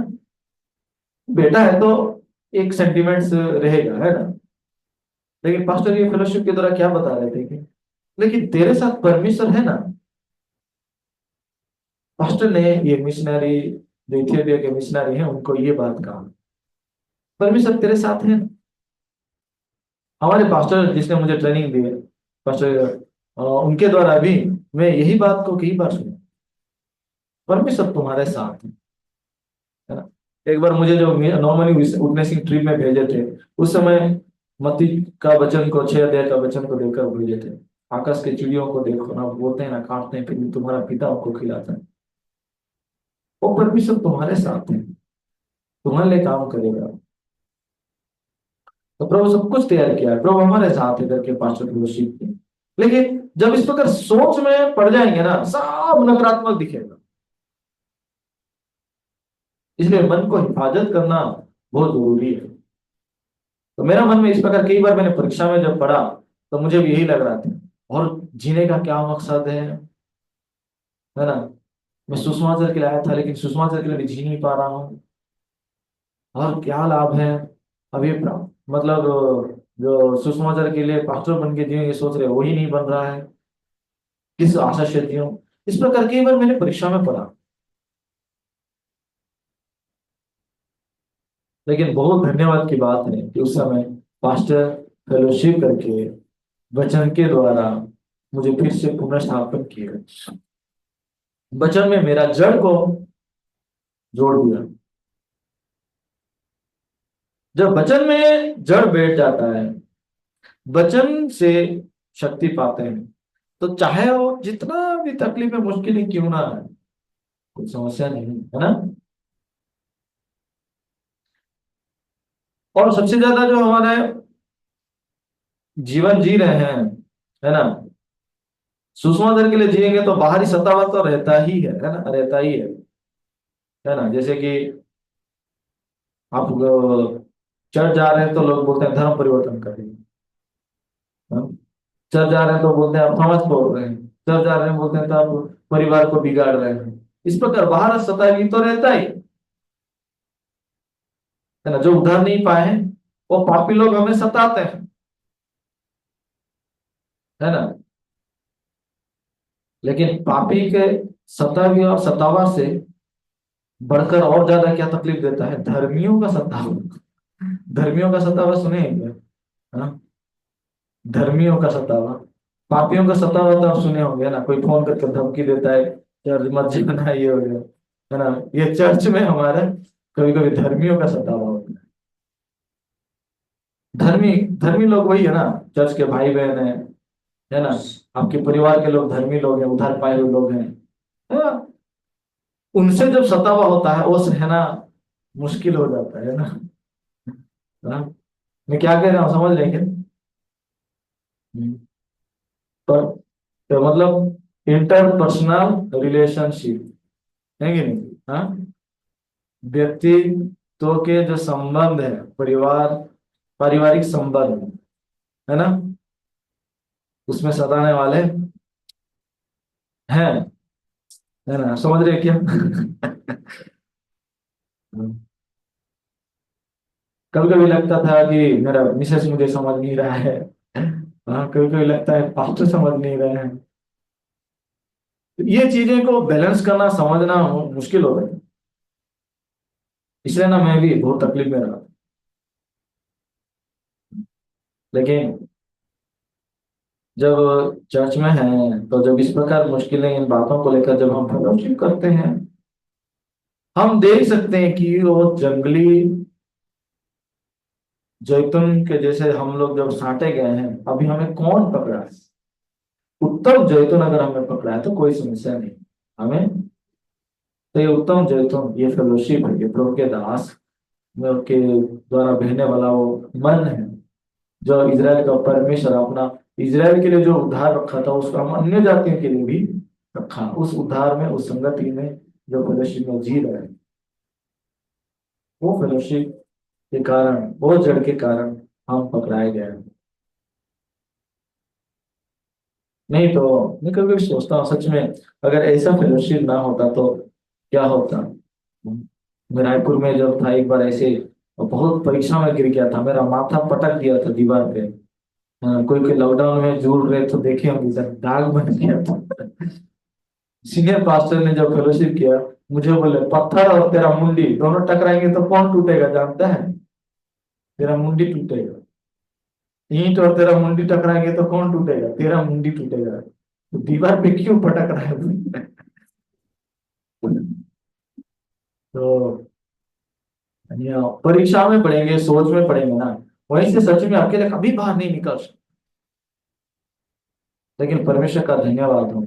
Speaker 1: बेटा है तो एक सेंटिमेंट्स रहेगा, है ना। लेकिन पास्टर ये फेलोशिप के द्वारा क्या बता रहे थे कि लेकिन तेरे साथ परमेश्वर है ना। पास्टर ने, ये मिशनरी, जो इथियोपिया के मिशनरी हैं, उनको ये बात कहा, परमेश्वर तेरे साथ है। हमारे पास्टर जिसने मुझे ट्रेनिंग दी है, पास्टर उनके द्वारा भी मैं यही बात को कई बार सुना, परमेश्वर तुम्हारे साथ है ना। एक बार मुझे जो नॉर्मली विटनेसिंग ट्रिप में भेजे थे, उस समय मत्ती का वचन को, 6 अध्याय का वचन को देखकर भेजे थे, आकाश के चिड़ियों को देखो ना, बोलते हैं ना, काटते हैं, फिर भी तुम्हारा पिता उनको खिलाता है। वो परमेश्वर तुम्हारे साथ है, तुम्हारे लिए काम करेगा। तो प्रभु सब कुछ तैयार किया है, प्रभु हमारे साथ है करके पास्टर फेलोशिप की। लेकिन जब इस प्रकार सोच में पड़ जाएंगे ना, सब नकारात्मक दिखेगा। इसलिए मन को हिफाजत करना बहुत जरूरी है। तो मेरा मन में इस प्रकार कई बार मैंने परीक्षा में जब पढ़ा, तो मुझे भी यही लग रहा था, और जीने का क्या मकसद है ना। मैं सुषमाचार के लिए आया था, लेकिन सुषमाचार के लिए मैं जी नहीं पा रहा हूँ, और क्या लाभ है अभी मतलब जो सुषमाचार के लिए पास्टर बन के जिएंगे सोच रहे, वही नहीं बन रहा है, किस आशा से जीऊं। इस प्रकार कई बार मैंने परीक्षा में पढ़ा। लेकिन बहुत धन्यवाद की बात है कि उस समय पास्टर फेलोशिप करके वचन के द्वारा मुझे फिर से पुनर्स्थापन किया, वचन में मेरा जड़ को जोड़ दिया। जब वचन में जड़ बैठ जाता है, वचन से शक्ति पाते हैं, तो चाहे वो जितना भी तकलीफ है, मुश्किलें क्यों ना है, कुछ समस्या नहीं है ना। और सबसे ज्यादा जो हमारे जीवन जी रहे हैं, है ना, सुषमा दर के लिए जिएंगे तो बाहरी सतावा तो रहता ही है ना, रहता ही है ना। जैसे कि आप चर्च जा रहे हैं तो लोग बोलते हैं धर्म परिवर्तन करेंगे, हाँ? चर्च जा रहे हैं तो बोलते हैं आप समाज तोड़ रहे हैं, चर्च जा रहे हैं बोलते हैं तो आप परिवार को बिगाड़ रहे हैं। इस प्रकार बाहर सतावी तो रहता ही है ना। जो उधार नहीं पाए हैं, वो पापी लोग हमें सताते हैं, है ना। लेकिन पापी के सतावी और सतावा से बढ़कर और ज्यादा क्या तकलीफ देता है, धर्मियों का सतावा। धर्मियों का सतावा सुने हैं क्या? हाँ? धर्मियों का सतावा, पापियों का सतावा तो आप सुने होंगे ना, कोई फोन करके धमकी देता है, चर्च मत जाना, ये हो गया, है ना। ये चर्च में हमारा कभी कभी धर्मियों का सतावा होता है। धर्मी धर्मी लोग वही है ना, चर्च के भाई बहन है ना, आपके परिवार के लोग धर्मी लोग हैं, उधार पाए हुए लोग हैं, है ना? उनसे जब सतावा होता है, वो सहना मुश्किल हो जाता है ना। हाँ? मैं क्या कह रहा हूँ समझ रहे हैं क्या? हम्म। पर तो मतलब इंटरपर्सनल रिलेशनशिप है कि नहीं, हाँ, व्यक्तित्व के जो संबंध है, परिवार, पारिवारिक संबंध, है ना, उसमें सताने वाले हैं, है ना, समझ रहे क्या? कभी कभी लगता था कि मेरा मिसेस मुझे समझ नहीं रहा है, हाँ, कभी कभी लगता है पास्टर समझ नहीं रहे हैं, ये चीजें को बैलेंस करना समझना मुश्किल हो रहा है। इसलिए ना मैं भी बहुत तकलीफ में रहा। लेकिन जब चर्च में हैं तो जब इस प्रकार मुश्किलें इन बातों को लेकर जब हम फेलोशिप करते हैं, हम देख सकते हैं कि वो जंगली जैतून के जैसे हम लोग जब साटे गए हैं, अभी हमें कौन पकड़ा है? उत्तम जैतून अगर हमें पकड़ा है तो कोई समस्या नहीं हमें। तो ये उत्तम जैतून, ये फेलोशिप है, ये प्रभु के दास में के द्वारा बहने वाला वो मन है जो इजराइल का परमेश्वर अपना इजराइल के लिए जो उद्धार रखा था उसको हम अन्य जातियों के लिए भी रखा। उस उद्धार में, उस संगति में, जो फेलोशिप में जी रहे हैं, वो फेलोशिप के कारण, वो जड़ के कारण हम पकड़ाए गए हैं। नहीं तो मैं कभी कभी सोचता हूँ सच में, अगर ऐसा फेलोशिप ना होता तो क्या होता। मैं रायपुर में जब था एक बार ऐसे बहुत परीक्षा में गिर गया था, मेरा माथा पटक दिया था दीवार पे। कोई कोई लॉकडाउन में जुड़ रहे तो देखे हम, इधर दाग बन गया था। सीनियर पास्टर ने जब फेलोशिप किया, मुझे बोले पत्थर और तेरा मुंडी दोनों टकराएंगे तो कौन टूटेगा जानता है? तेरा मुंडी टूटेगा। ईंट और तेरा मुंडी टकराएंगे तो कौन टूटेगा? तेरा मुंडी टूटेगा। तो दीवार पे क्यों पटक रहा है? तो परीक्षा में पढ़ेंगे, सोच में पढ़ेंगे ना, वहीं से सच में अकेले कभी बाहर नहीं निकल सकते। लेकिन परमेश्वर का धन्यवाद हो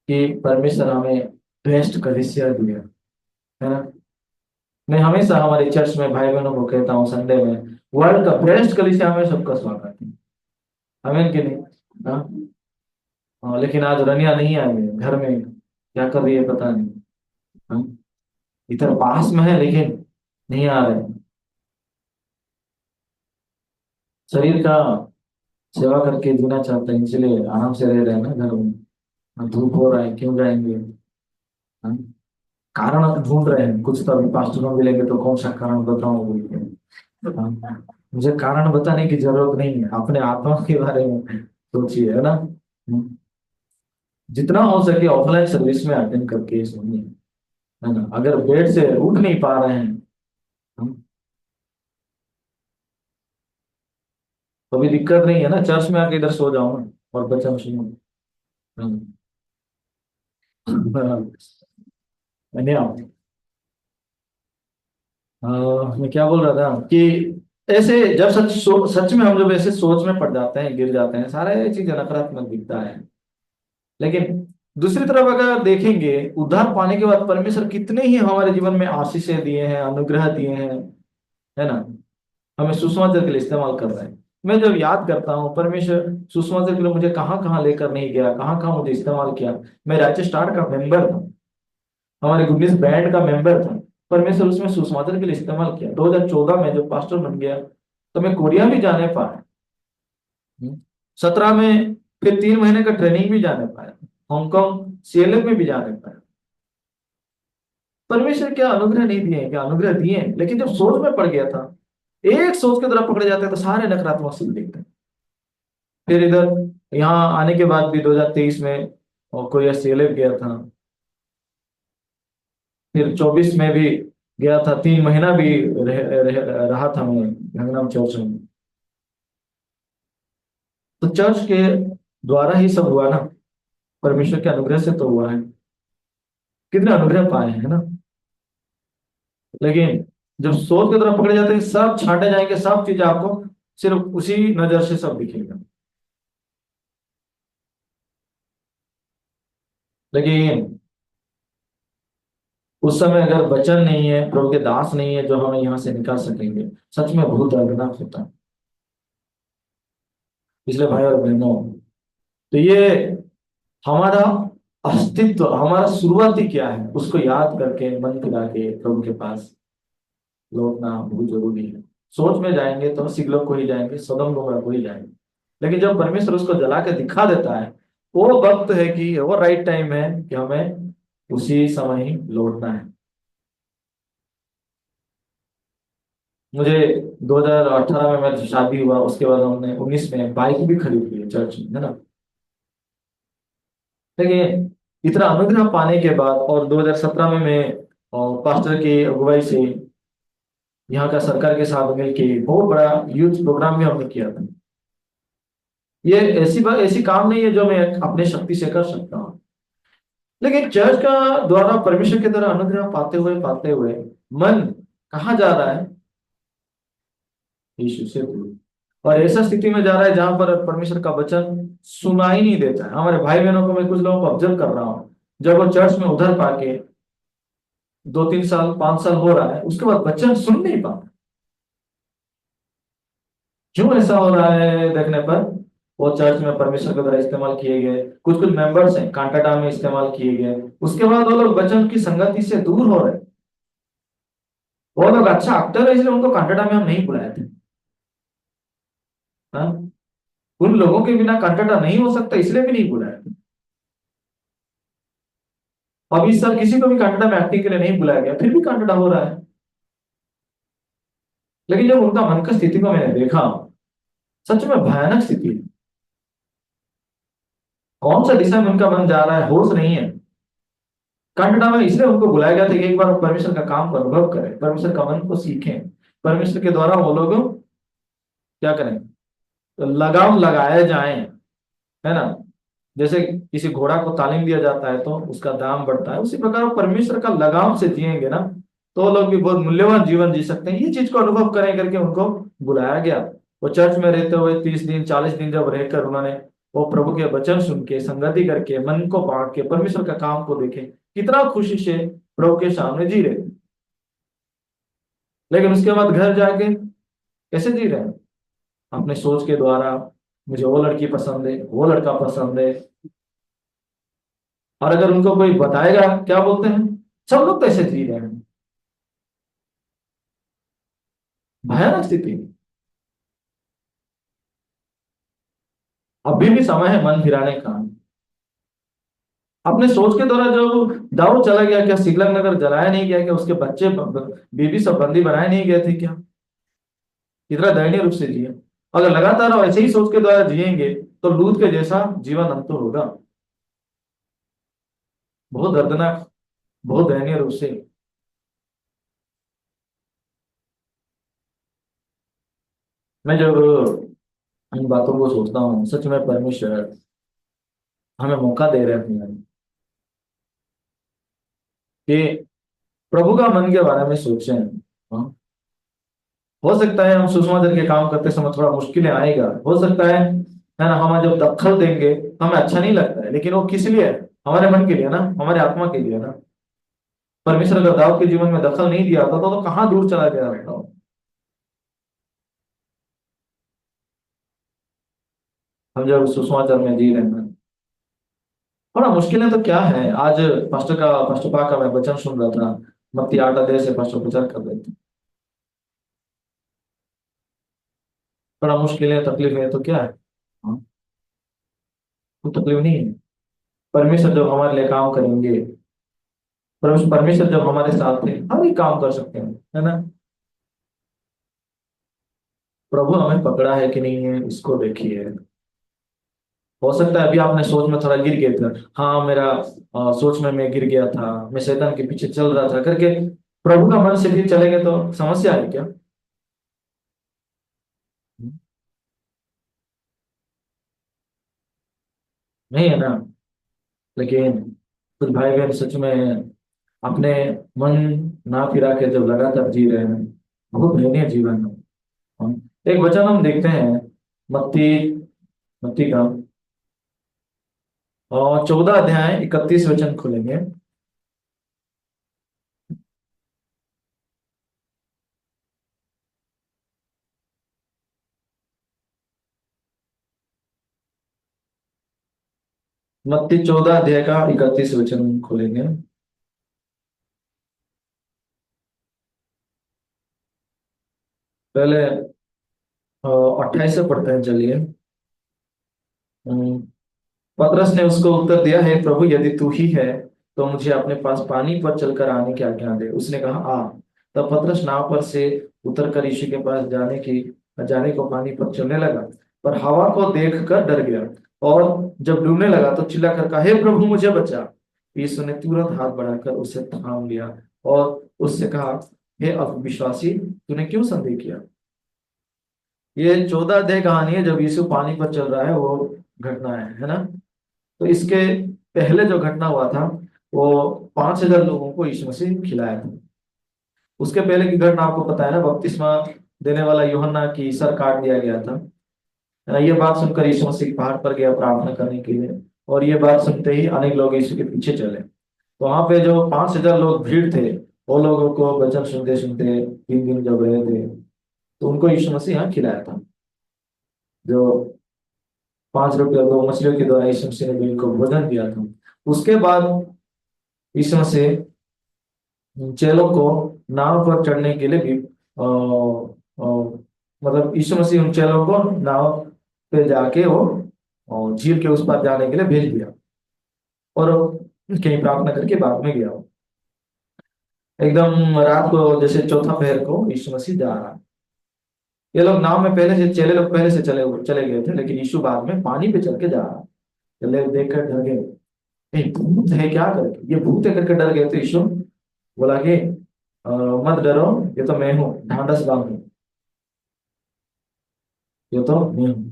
Speaker 1: कि परमेश्वर हमें बेस्ट कलीसिया दिया, है ना। मैं हमेशा हमारे चर्च में भाई बहनों को कहता हूँ संडे में, वर्ल्ड का बेस्ट कलीसिया में सबका स्वागत है। आमीन कि नहीं? हाँ। लेकिन आज रनिया नहीं आई है घर में, क्या कर रही है पता नहीं। हाँ? इधर पास में है लेकिन नहीं आ रहे। शरीर का सेवा करके जीना चाहते हैं, इसलिए आराम से रह रहे हैं ना घर में। धूप हो रहा है, क्यों जाएंगे? हाँ? कारण ढूंढ रहे हैं कुछ, तो अभी पास्टर को मिलेंगे तो कौन सा कारण बताऊं बोल के। हाँ? मुझे कारण बताने की जरूरत नहीं है, अपने आत्मा के बारे में सोचिए, है ना। जितना हो सके ऑफलाइन सर्विस में अटेंड करके सुनिए, है ना। अगर बेड से उठ नहीं पा रहे हैं हम, तो भी दिक्कत नहीं है ना, चर्च में आके इधर सो जाओ ना और वचन सुनो। हम्म। धन्यवाद। मैं क्या बोल रहा था कि ऐसे जब सच में हम जब ऐसे सोच में पड़ जाते हैं, गिर जाते हैं, सारे चीज नकारात्मक दिखता है। लेकिन दूसरी तरफ अगर देखेंगे, उद्धार पाने के बाद परमेश्वर कितने ही हमारे जीवन में आशीषें दिए हैं, अनुग्रह दिए हैं, है ना। हमें सुसमाचार के लिए इस्तेमाल कर रहे हैं। मैं जब याद करता हूँ परमेश्वर सुसमाचार के लिए मुझे कहाँ कहाँ लेकर नहीं गया, कहाँ कहाँ मुझे इस्तेमाल किया। मैं राज्य स्टार का मेंबर था, हमारे गुडनेस बैंड का मेंबर था। परमेश्वर उसमें सुसमाचार के लिए इस्तेमाल किया। 2014 में जब पास्टर बन गया तो मैं कोरिया भी जाने पाया। 17 में फिर 3 महीने का ट्रेनिंग भी जाने पाया, हांगकांग सीएलएफ में भी जाने पाया। परमेश्वर क्या अनुग्रह नहीं दिए हैं? क्या अनुग्रह दिए हैं। लेकिन जब सोच में पड़ गया था, एक सोच की तरफ पकड़े जाते हैं तो सारे नकारात्मक सिद्ध दिखते हैं। फिर इधर यहाँ आने के बाद भी 2023 में और कोई सीएलएफ गया था। फिर 24 में भी गया था, 3 महीना भी रहा था मैं गंगनाम चर्च में। तो चर्च के द्वारा ही सब हुआ ना, परमेश्वर के अनुग्रह से तो हुआ है। कितने अनुग्रह पाए हैं ना। लेकिन जब सोच की तरफ पकड़े जाते हैं, सब छांटे जाएंगे, सब चीजें आपको सिर्फ उसी नजर से सब दिखेगा। लेकिन उस समय अगर वचन नहीं है, प्रभु के दास नहीं है जो हमें यहाँ से निकाल सकेंगे, सच में बहुत दर्दनाक होता है। इसलिए भाई और बहनों, तो ये हमारा अस्तित्व, हमारा शुरुआती क्या है उसको याद करके मन फिरा के प्रभु के पास लौटना बहुत जरूरी है। सोच में जाएंगे तो सिगलों को ही जाएंगे, सदम गोमरा को ही जाएंगे। लेकिन जब परमेश्वर उसको जला के दिखा देता है, वो वक्त है कि वो राइट टाइम है कि हमें उसी समय ही लौटना है। मुझे 2018 में मेरी शादी हुआ, उसके बाद हमने 19 में बाइक भी खरीद ली चर्च में, है ना। लेकिन इतना अनुग्रह पाने के बाद और 2017 में मैं और पास्टर की अगुवाई से यहाँ का सरकार के साथ मिलके बहुत बड़ा यूथ प्रोग्राम भी हमने किया था। ये ऐसी बात, ऐसी काम नहीं है जो मैं अपने शक्ति से कर सकता हूँ, लेकिन चर्च का द्वारा परमेश्वर की तरह अनुग्रह पाते हुए मन कहाँ जा रहा है? यीशु से दूर। और ऐसा स्थिति में जा रहा है जहां पर परमेश्वर का वचन सुनाई नहीं देता है। हमारे भाई बहनों को मैं कुछ लोगों को ऑब्जर्व कर रहा हूँ, जब वो चर्च में उधर पाके 2-3 साल 5 साल हो रहा है, उसके बाद वचन सुन नहीं पाते। क्यों ऐसा हो रहा है? देखने पर वो चर्च में परमेश्वर के द्वारा इस्तेमाल किए गए कुछ कुछ मेंबर्स हैं, कांटाटा में इस्तेमाल किए गए, उसके बाद वो लोग वचन की संगति से दूर हो रहे हैं। वो लोग अच्छा एक्टर है इसलिए उनको कांटाटा में हम नहीं बुलाए थे। हाँ? उन लोगों के बिना कांटाटा नहीं हो सकता इसलिए भी नहीं बुलाया थे। अब इस साल किसी को भी कांटाटा में एक्टिंग के लिए नहीं बुलाया गया, फिर भी कांटाटा हो रहा है। लेकिन जब उनका मन का स्थिति को मैंने देखा, सच में भयानक स्थिति है। कौन सा दिशा में उनका मन जा रहा है, होश नहीं है। कांटाटा में इसलिए उनको बुलाया गया था कि एक बार वो परमेश्वर का काम को अनुभव करें, परमेश्वर का मन को सीखें, परमेश्वर के द्वारा वो लोग क्या करें, तो लगाम लगाए जाएं, है ना। जैसे किसी घोड़ा को तालीम दिया जाता है तो उसका दाम बढ़ता है, उसी प्रकार वो परमेश्वर का लगाम से जिएंगे ना, तो वो लोग भी बहुत मूल्यवान जीवन जी सकते हैं। ये चीज को अनुभव करें करके उनको बुलाया गया। वो चर्च में रहते हुए 30 दिन 40 दिन जब रहकर उन्होंने वो प्रभु के वचन सुन के संगति करके मन को बांट के परमेश्वर का काम को देखे, कितना खुशी से प्रभु के सामने जी रहे। लेकिन उसके बाद घर जाके कैसे जी रहे हैं? अपने सोच के द्वारा, मुझे वो लड़की पसंद है, वो लड़का पसंद है। और अगर उनको कोई बताएगा, क्या बोलते हैं, सब लोग तो ऐसे जी रहे हैं। भयानक स्थिति। अभी भी समय है मन फिराने का। अपने सोच के द्वारा जो दाऊद चला गया, क्या सिगलग नगर जलाया नहीं गया? क्या उसके बच्चे बीबी सब बंदी बनाए नहीं गए थे क्या? कितना दयनीय रूप से जिए। अगर लगातार हम ऐसे ही सोच के द्वारा जिएंगे तो लूत के जैसा जीवन अंत होगा। बहुत दर्दनाक, बहुत दयनीय रूप से। मैं जब इन बातों को सोचता हूँ, सच में परमेश्वर हमें मौका दे रहे हैं अपने कि प्रभु का मन के बारे में सोचें। हाँ? हो सकता है हम सुषमाचार के काम करते समय थोड़ा मुश्किलें आएगा, हो सकता है ना। हम जब दखल देंगे तो हमें अच्छा नहीं लगता है, लेकिन वो किस लिए है? हमारे मन के लिए ना, हमारे आत्मा के लिए ना। परमेश्वर अगर दाऊद के जीवन में दखल नहीं दिया था तो कहाँ दूर चला गया रहता हो। हम जब सुषमाचार में जी रहे हैं, थोड़ा मुश्किलें तो क्या है। आज पास्टर पा का मैं वचन सुन रहा था, मत्ती 8 अध्याय से पास्टर प्रचार कर रहे थे। थोड़ा मुश्किलें तकलीफ है तो क्या है? हाँ, कोई तकलीफ नहीं है। परमेश्वर जब हमारे लिए काम करेंगे, परमेश्वर जब हमारे साथ है, हम ही काम कर सकते हैं, है ना। प्रभु हमें पकड़ा है कि नहीं है, इसको देखिए। हो सकता है अभी आपने सोच में थोड़ा गिर गए थे, हाँ मेरा सोच में मैं गिर गया था, मैं शैतान के पीछे चल रहा था करके प्रभु का मन से भी चले गए तो समस्या है क्या? नहीं है ना। लेकिन कुछ भाई बहन सच में अपने मन ना फिरा के जब लगातार जी रहे हैं, बहुत दयनीय जीवन है। हम एक वचन हम देखते हैं, मत्ती मत्ती का और 14 अध्याय 31 वचन खोलेंगे। मत्ती 14 अध्याय का 31 वचन खोलेंगे। पहले 28 से पढ़ते हैं, चलिए। अम, पतरस ने उसको उत्तर दिया, है प्रभु, यदि तू ही है तो मुझे अपने पास पानी पर चलकर आने की आज्ञा दे। उसने कहा, आ। तब पतरस नाव पर से उतरकर यीशु के पास जाने को पानी पर चलने लगा, पर हवा को देखकर डर गया, और जब डूबने लगा तो चिल्ला कर कहा, हे प्रभु मुझे बचा। यीशु ने तुरंत हाथ बढ़ाकर उसे थाम लिया और उससे कहा, हे अविश्वासी, तूने क्यों संदेह किया। ये 14 अध्याय कहानी है, जब यीशु पानी पर चल रहा है, वो घटना है ना। तो इसके पहले जो घटना हुआ था, वो 5,000 लोगों को यीशु मसीह खिलाया था। उसके पहले की घटना आपको पता है ना, बपतिस्मा देने वाला यूहन्ना की सर काट दिया गया था। ये बात सुनकर यीशु मसीह पहाड़ पर गया प्रार्थना करने के लिए, और ये बात सुनते ही अनेक लोग यीशु के पीछे चले। तो वहां पे जो 5,000 लोग भीड़ थे, वो लोगों को वचन सुनते सुनते 3 दिन जब रहे थे, तो उनको यीशु मसीह यहाँ खिलाया था। जो 5 रोटी और 2 मछलियों के द्वारा यीशु मसीह ने इनको भोजन दिया था। उसके बाद यीशु मसीह चेलों को नाव पर चढ़ने के लिए भी मतलब यीशु मसीह उन चेलों को नाव पे जाके वो झील के उस पार जाने के लिए भेज दिया, और कहीं प्रार्थना करके बाद में गया। एकदम रात को, जैसे चौथा पहर को यीशु मसीह जा रहा है। ये लोग नाव में पहले से, चेले लोग पहले से चले गए थे, लेकिन यीशु बाद में पानी पे चल के जा रहा है। चले देखकर डर गए, नहीं भूत है क्या करके, ये भूत है करके डर गए। तो यीशु बोला कि मत डरो, ये तो मैं हूँ, ढांढस बांधो, ये तो मैं हूँ।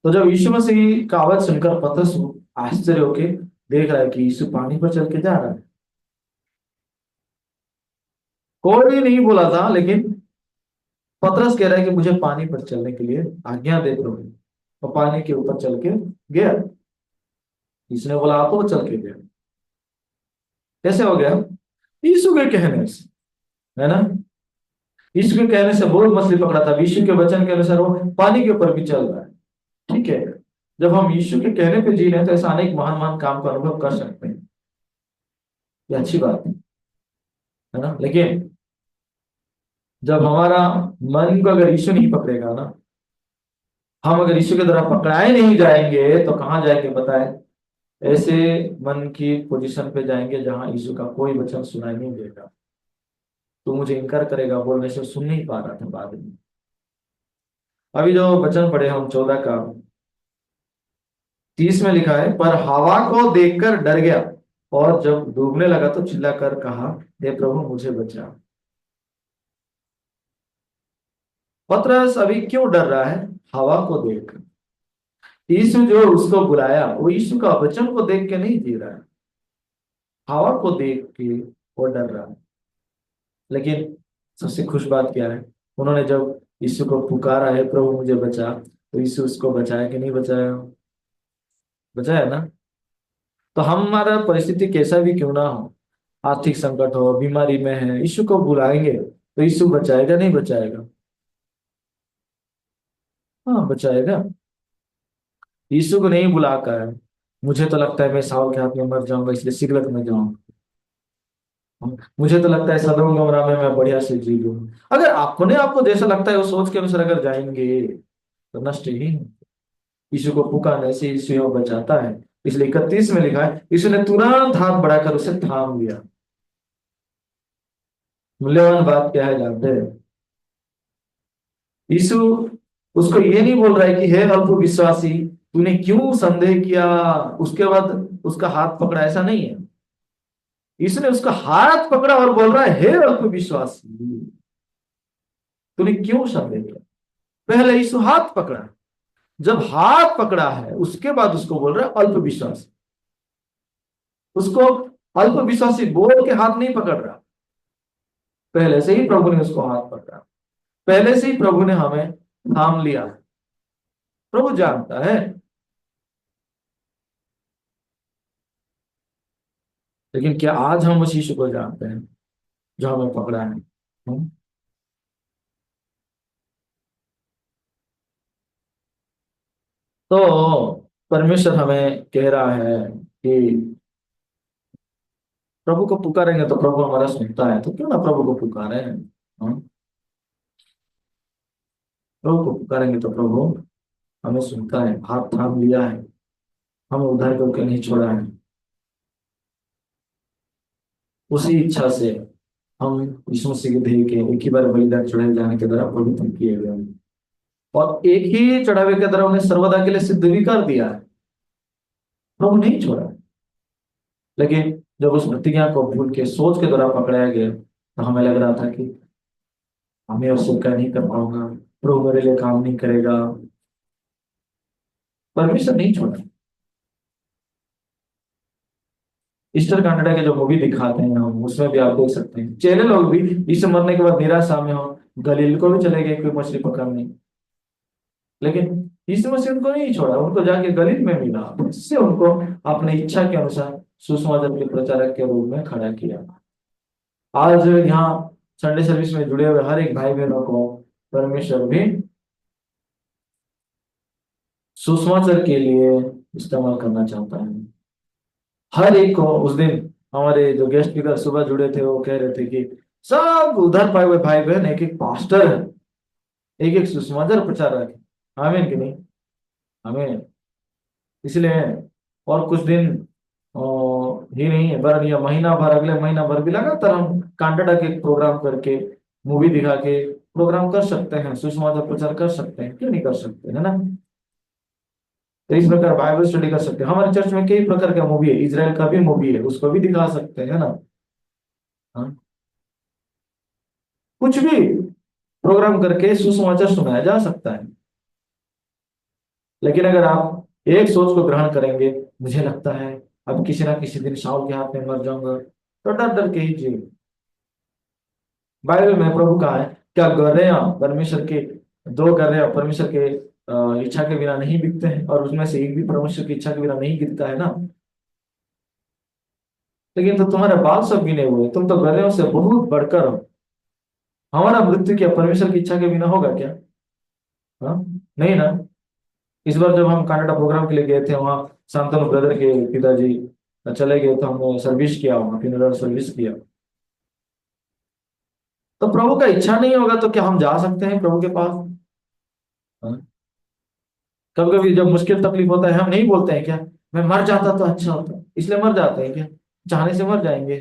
Speaker 1: तो जब यीशु मसीह का आवाज सुनकर पतरस आश्चर्य होके देख रहा है कि यीशु पानी पर चल के जा रहा है। कोई नहीं बोला था, लेकिन पतरस कह रहा है कि मुझे पानी पर चलने के लिए आज्ञा दे प्रभु। तो पानी के ऊपर चल के गया। इसने बोला आप, वो चल के गया। कैसे हो गया? यीशु के कहने से, है ना। यीशु के कहने से बहुत मछली पकड़ा था, यीशु के वचन के अनुसार वो पानी के ऊपर भी चल रहा है। ठीक है, जब हम यीशु के कहने पे जी रहे हैं तो ऐसा अनेक महान महान काम का अनुभव कर सकते हैं। ये अच्छी बात है ना। लेकिन जब हमारा मन को अगर यीशु नहीं पकड़ेगा ना, हम अगर यीशु के द्वारा पकड़ाए नहीं जाएंगे, तो कहाँ जाएंगे बताए? ऐसे मन की पोजीशन पे जाएंगे जहां यीशु का कोई वचन सुनाई नहीं देगा। तो मुझे इनकार करेगा बोलने से, सुन नहीं पा रहा था बाद में। अभी जो वचन पढ़े हम 14 का 30 में लिखा है, पर हवा को देखकर डर गया, और जब डूबने लगा तो चिल्लाकर कहा, हे प्रभु मुझे बचा। पतरस अभी क्यों डर रहा है? हवा को देखकर। यीशु जो उसको बुलाया, वो यीशु का वचन को देख के नहीं जी रहा है, हवा को देख के वो डर रहा है। लेकिन सबसे खुश बात क्या है, उन्होंने जब यीशु को पुकारा है प्रभु मुझे बचा, तो यीशु उसको बचाया कि नहीं बचाया? बचाया ना। तो हमारा परिस्थिति कैसा भी क्यों ना हो, आर्थिक संकट हो, बीमारी में है, यीशु को बुलाएंगे तो यीशु बचाएगा नहीं बचाएगा? हाँ बचाएगा। यीशु को नहीं बुलाकर, मुझे तो लगता है मैं साउल के हाथ में मर जाऊंगा इसलिए सिगरेट में जाऊंगा, मुझे तो लगता है सदोम गमरा में मैं बढ़िया से जी लूं। अगर अपने आपको जैसा लगता है वो सोच के अनुसार अगर जाएंगे तो नष्ट ही हैं। यीशु को पुकारने से यीशु वो बचाता है। इसलिए 31 में लिखा है, यीशु ने तुरंत हाथ बढ़ाकर उसे थाम लिया। मूल्यवान बात क्या है जानते हैं? यीशु उसको ये नहीं बोल रहा है कि हे अल्प विश्वासी, तूने क्यों संदेह किया, उसके बाद उसका हाथ पकड़ा, ऐसा नहीं है। यीशु ने उसका हाथ पकड़ा और बोल रहा है, हे अल्प विश्वासी, तूने क्यों संदेह किया। पहले यीशु हाथ पकड़ा, जब हाथ पकड़ा है उसके बाद उसको बोल रहा है अल्प विश्वासी। उसको अल्प विश्वासी बोल के हाथ नहीं पकड़ रहा, पहले से ही प्रभु ने उसको हाथ पकड़ा, पहले से ही प्रभु ने हमें थाम लिया। प्रभु जानता है। लेकिन क्या आज हम उस यीशु को जानते हैं जो हमें पकड़ा है? हम? तो परमेश्वर हमें कह रहा है कि प्रभु को पुकारेंगे तो प्रभु हमारा सुनता है, तो क्यों ना प्रभु को पुकारे। हम प्रभु को पुकारेंगे तो प्रभु हमें सुनता है, हाथ थाम लिया है, हमें उधार करके नहीं छोड़ा है। उसी इच्छा से हम यीशु मसीह के देह के एक ही बार बलिदान चढ़ाए जाने के द्वारा पवित्र किए गए हैं, और एक ही चढ़ावे के द्वारा उन्हें सर्वदा के लिए सिद्ध भी कर दिया है। प्रभु नहीं छोड़ा। लेकिन जब उस प्रतिज्ञा को भूल के सोच के द्वारा पकड़ाया गया तो हमें लग रहा था कि हमें और स्वीकार नहीं कर पाऊंगा, प्रभु मेरे लिए काम नहीं करेगा। परमेश्वर नहीं छोड़ा। ईस्टर कनाडा के जो मूवी दिखाते हैं हम, उसमें भी आप देख सकते हैं चेले लोग भी यीशु मरने के बाद निराशा में हो, गलील को भी चले गए कोई मछली पकड़ने। लेकिन यीशु मसीह उनको नहीं छोड़ा, उनको जाके गलील में मिला, इससे उनको अपनी इच्छा के अनुसार सुसमाचार के प्रचारक के रूप में खड़ा किया। आज यहाँ संडे सर्विस में जुड़े हुए हर एक भाई बहनों को परमेश्वर भी सुसमाचार के लिए इस्तेमाल करना चाहता है। हर एक को उस दिन हमारे जो गेस्ट स्पीकर सुबह जुड़े थे वो कह रहे थे कि सब उधर पाए हुए भाई बहन एक एक पास्टर है, एक एक सुसमाचार प्रचारक है। आमीन कि नहीं? आमीन। इसलिए और कुछ दिन ही नहीं है, बर या महीना भर, अगले महीना भर भी लगातार हम कांटाडा के प्रोग्राम करके, मूवी दिखा के प्रोग्राम कर सकते हैं, सुसमाचार प्रचार कर सकते हैं, क्यों नहीं कर सकते, है ना? तो इस प्रकार बाइबल स्टडी कर सकते हैं। हमारे चर्च में कई प्रकार का मूवी है, इजराइल का भी मूवी है, उसको भी दिखा सकते हैं, है ना? हाँ? कुछ भी प्रोग्राम करके सुसमाचार सुनाया जा सकता है। लेकिन अगर आप एक सोच को ग्रहण करेंगे, मुझे लगता है अब किसी ना किसी दिन शाऊल के हाथ में मर जाऊंगा, तो डर डर के ही जिए। बाइबल में प्रभु कहा है क्या गौरैया परमेश्वर के, दो गौरैया परमेश्वर के इच्छा के बिना नहीं बिकते हैं, और उसमें से एक भी परमेश्वर की इच्छा के बिना नहीं गिरता है ना। लेकिन तो तुम्हारे बाल सब गिने हुए, तुम तो गौरैयों से बहुत बढ़कर हो। हमारा मृत्यु क्या परमेश्वर की इच्छा के बिना होगा क्या? हाँ, नहीं ना। इस बार जब हम कनाडा प्रोग्राम के लिए गए थे, वहाँ शांतनु ब्रदर के पिताजी चले गए, तो हमने सर्विस किया, वहाँ फ्यूनरल सर्विस किया। तो प्रभु का इच्छा नहीं होगा तो क्या हम जा सकते हैं प्रभु के पास? कभी कभी जब मुश्किल तकलीफ होता है, हम नहीं बोलते हैं क्या मैं मर जाता तो अच्छा होता, इसलिए मर जाते हैं क्या? चाहने से मर जाएंगे?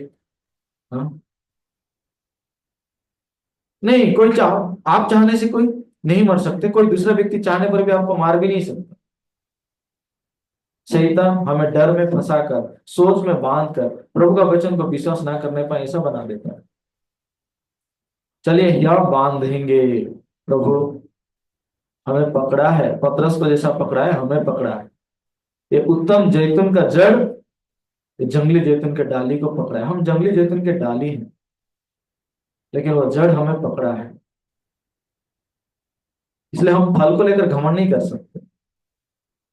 Speaker 1: हाँ? नहीं, कोई चाह, आप चाहने से कोई नहीं मर सकते, कोई दूसरा व्यक्ति चाहने पर भी आपको मार भी नहीं सकता। शैतान हमें डर में फंसा कर, सोच में बांध कर, प्रभु का वचन को विश्वास ना करने पर ऐसा बना देता है। चलिए यह बांधेंगे, प्रभु हमें पकड़ा है, पतरस को जैसा पकड़ा है हमें पकड़ा है। ये उत्तम जैतून का जड़, ये जंगली जैतून के डाली को पकड़ा है। हम जंगली जैतून के डाली हैं, लेकिन वो जड़ हमें पकड़ा है। इसलिए हम फल को लेकर घमंड नहीं कर सकते।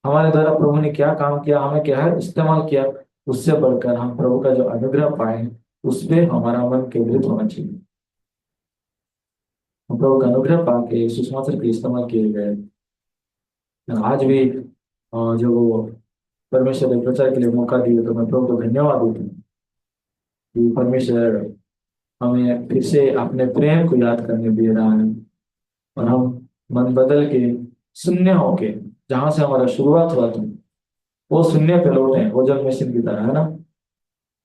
Speaker 1: हमारे द्वारा प्रभु ने क्या काम किया, हमें क्या है इस्तेमाल किया, उससे बढ़कर हम प्रभु का जो अनुग्रह पाए उसमें हमारा मन केंद्रित होना चाहिए। हम प्रभु का अनुग्रह पाके सुसमाचार के इस्तेमाल किए गए। आज भी जो वो परमेश्वर ने प्रचार के लिए मौका दिए, तो मैं प्रभु को धन्यवाद देता हूँ कि परमेश्वर हमें फिर से अपने प्रेम को याद करने दे रहा है, और हम मन बदल के, शून्य होके, जहां से हमारा शुरुआत हुआ था वो शून्य पे लौटे, वजन मशीन की तरह, है ना?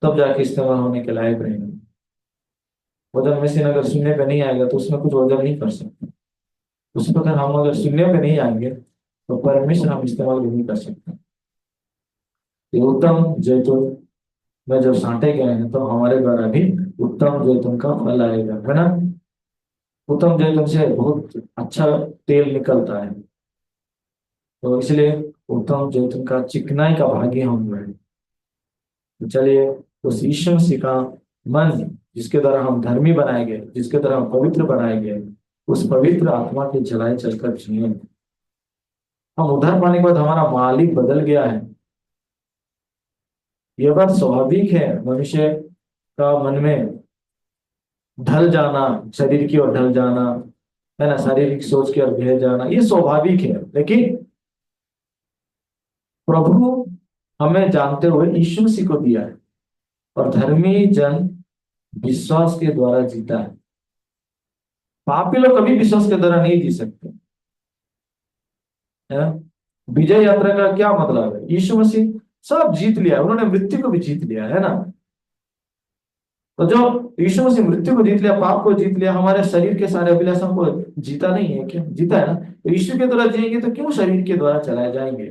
Speaker 1: तब जाके इस्तेमाल होने के लायक रहेंगे। वजन मशीन अगर शून्य पे नहीं आएगा तो उसमें कुछ वजन नहीं कर सकते। उसी प्रकार हम अगर शून्य पे नहीं आएंगे तो परमेश्वर हम इस्तेमाल भी नहीं कर सकते। ये उत्तम जैतून में जब छांटे गए हैं तो हमारे द्वारा भी उत्तम जैतून का फल आएगा, है ना? उत्तम जैतून से बहुत अच्छा तेल निकलता है, तो इसलिए उत्तम जैतून का चिकनाई का भागी हम हुए। तो चलिए उस यीशु मसीह का मन, जिसके द्वारा हम धर्मी बनाए गए, जिसके द्वारा हम पवित्र बनाए गए, उस पवित्र आत्मा के जलाए चलकर जिए। हम उद्धार पाने के बाद हमारा मालिक बदल गया है। यह बात स्वाभाविक है, मनुष्य का मन में ढल जाना, शरीर की ओर ढल जाना, है ना, शारीरिक सोच की ओर ढल जाना, ये स्वाभाविक है। लेकिन प्रभु हमें जानते हुए यीशु मसीह को दिया है, और धर्मी जन विश्वास के द्वारा जीता है। पापी लोग कभी विश्वास के द्वारा नहीं जी सकते, है ना? विजय यात्रा का क्या मतलब है? यीशु मसीह सब जीत लिया, उन्होंने मृत्यु को भी जीत लिया, है ना? तो जो यीशु मसीह मृत्यु को जीत लिया, पाप को जीत लिया, हमारे शरीर के सारे अभिलाषों को जीता नहीं है क्या? जीता है ना? तो यीशु के द्वारा जिएंगे तो क्यों शरीर के द्वारा चलाए जाएंगे?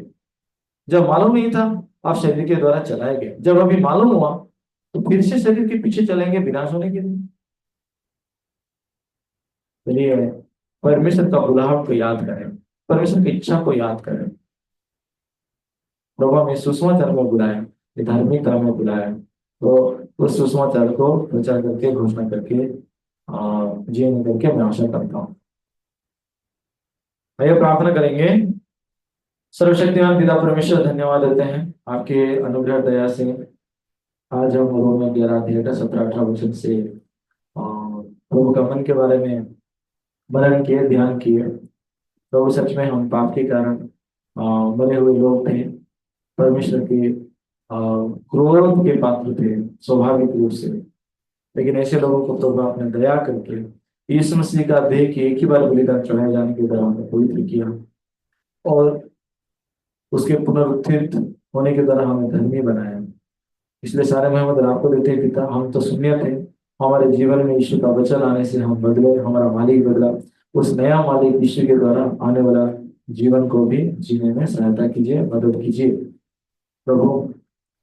Speaker 1: जब मालूम नहीं था आप शरीर के द्वारा चलाए गए, जब अभी मालूम हुआ तो फिर से शरीर के पीछे चलेंगे विनाश होने के लिए। चलिए परमेश्वर का बुलाहट को याद करें, परमेश्वर की इच्छा को याद करें। प्रभु हमें सुसमाचार में बुलाया, ये धार्मिक काम में बुलाया, तो उस सुसमाचार को प्रचार करके घोषणा करके जीवन करके मैं आशा करता हूँ। आइए प्रार्थना करेंगे। सर्वशक्तिमान पिता परमेश्वर, धन्यवाद देते हैं आपके अनुग्रह दया से आज हम रोमियो 11 अध्याय का 17-18 वचन से प्रभु का मन के बारे में मनन किए, ध्यान किए। प्रभु सच में हम पाप के कारण मरे हुए लोग थे, परमेश्वर के क्रोध के पात्र थे स्वाभाविक रूप से, लेकिन ऐसे लोगों को प्रभु आपने दया करके यीशु मसीह का देह के एक ही बार बलिदान चढ़ाए जाने के द्वारा हमें पवित्र किया और उसके पुनरुत्थित होने के द्वारा हमें धर्मी बनाया। इसलिए सारे मोहम्मद आपको देते हैं पिता, हम तो शून्य थे, हमारे जीवन में यीशु का वचन आने से हम बदले, हमारा मालिक बदला। उस नया मालिक यीशु के द्वारा आने वाला जीवन को भी जीने में सहायता कीजिए, मदद कीजिए। प्रभु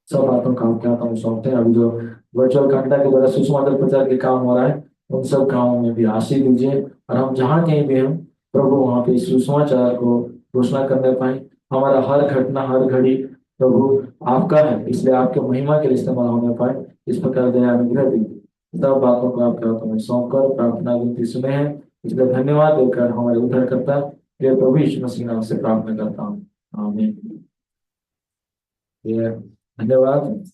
Speaker 1: सब बातों का आपके हाथों में सौंपते हैं। अभी जो वर्चुअल घंटा के द्वारा सुसमाचार प्रचार के काम हो रहा है, उन सब कामों में भी आशीष दीजिए और हम जहाँ कहीं भी हम प्रभु वहाँ पे सुसमाचार को घोषणा करने पाए। हमारा हर घटना हर घड़ी प्रभु आपका है, इसलिए आपके महिमा के लिए इस्तेमाल होने पाए। इस प्रकार दया अनुग्रह दीजिए। सब बातों को आपके हाथों में सौंप कर प्रार्थना विनती सुने हैं, इसलिए धन्यवाद देकर हमारे उद्धार करता है ये प्रभु यीशु मसीह नाम से प्रार्थना करता हूँ, आमीन। ये धन्यवाद।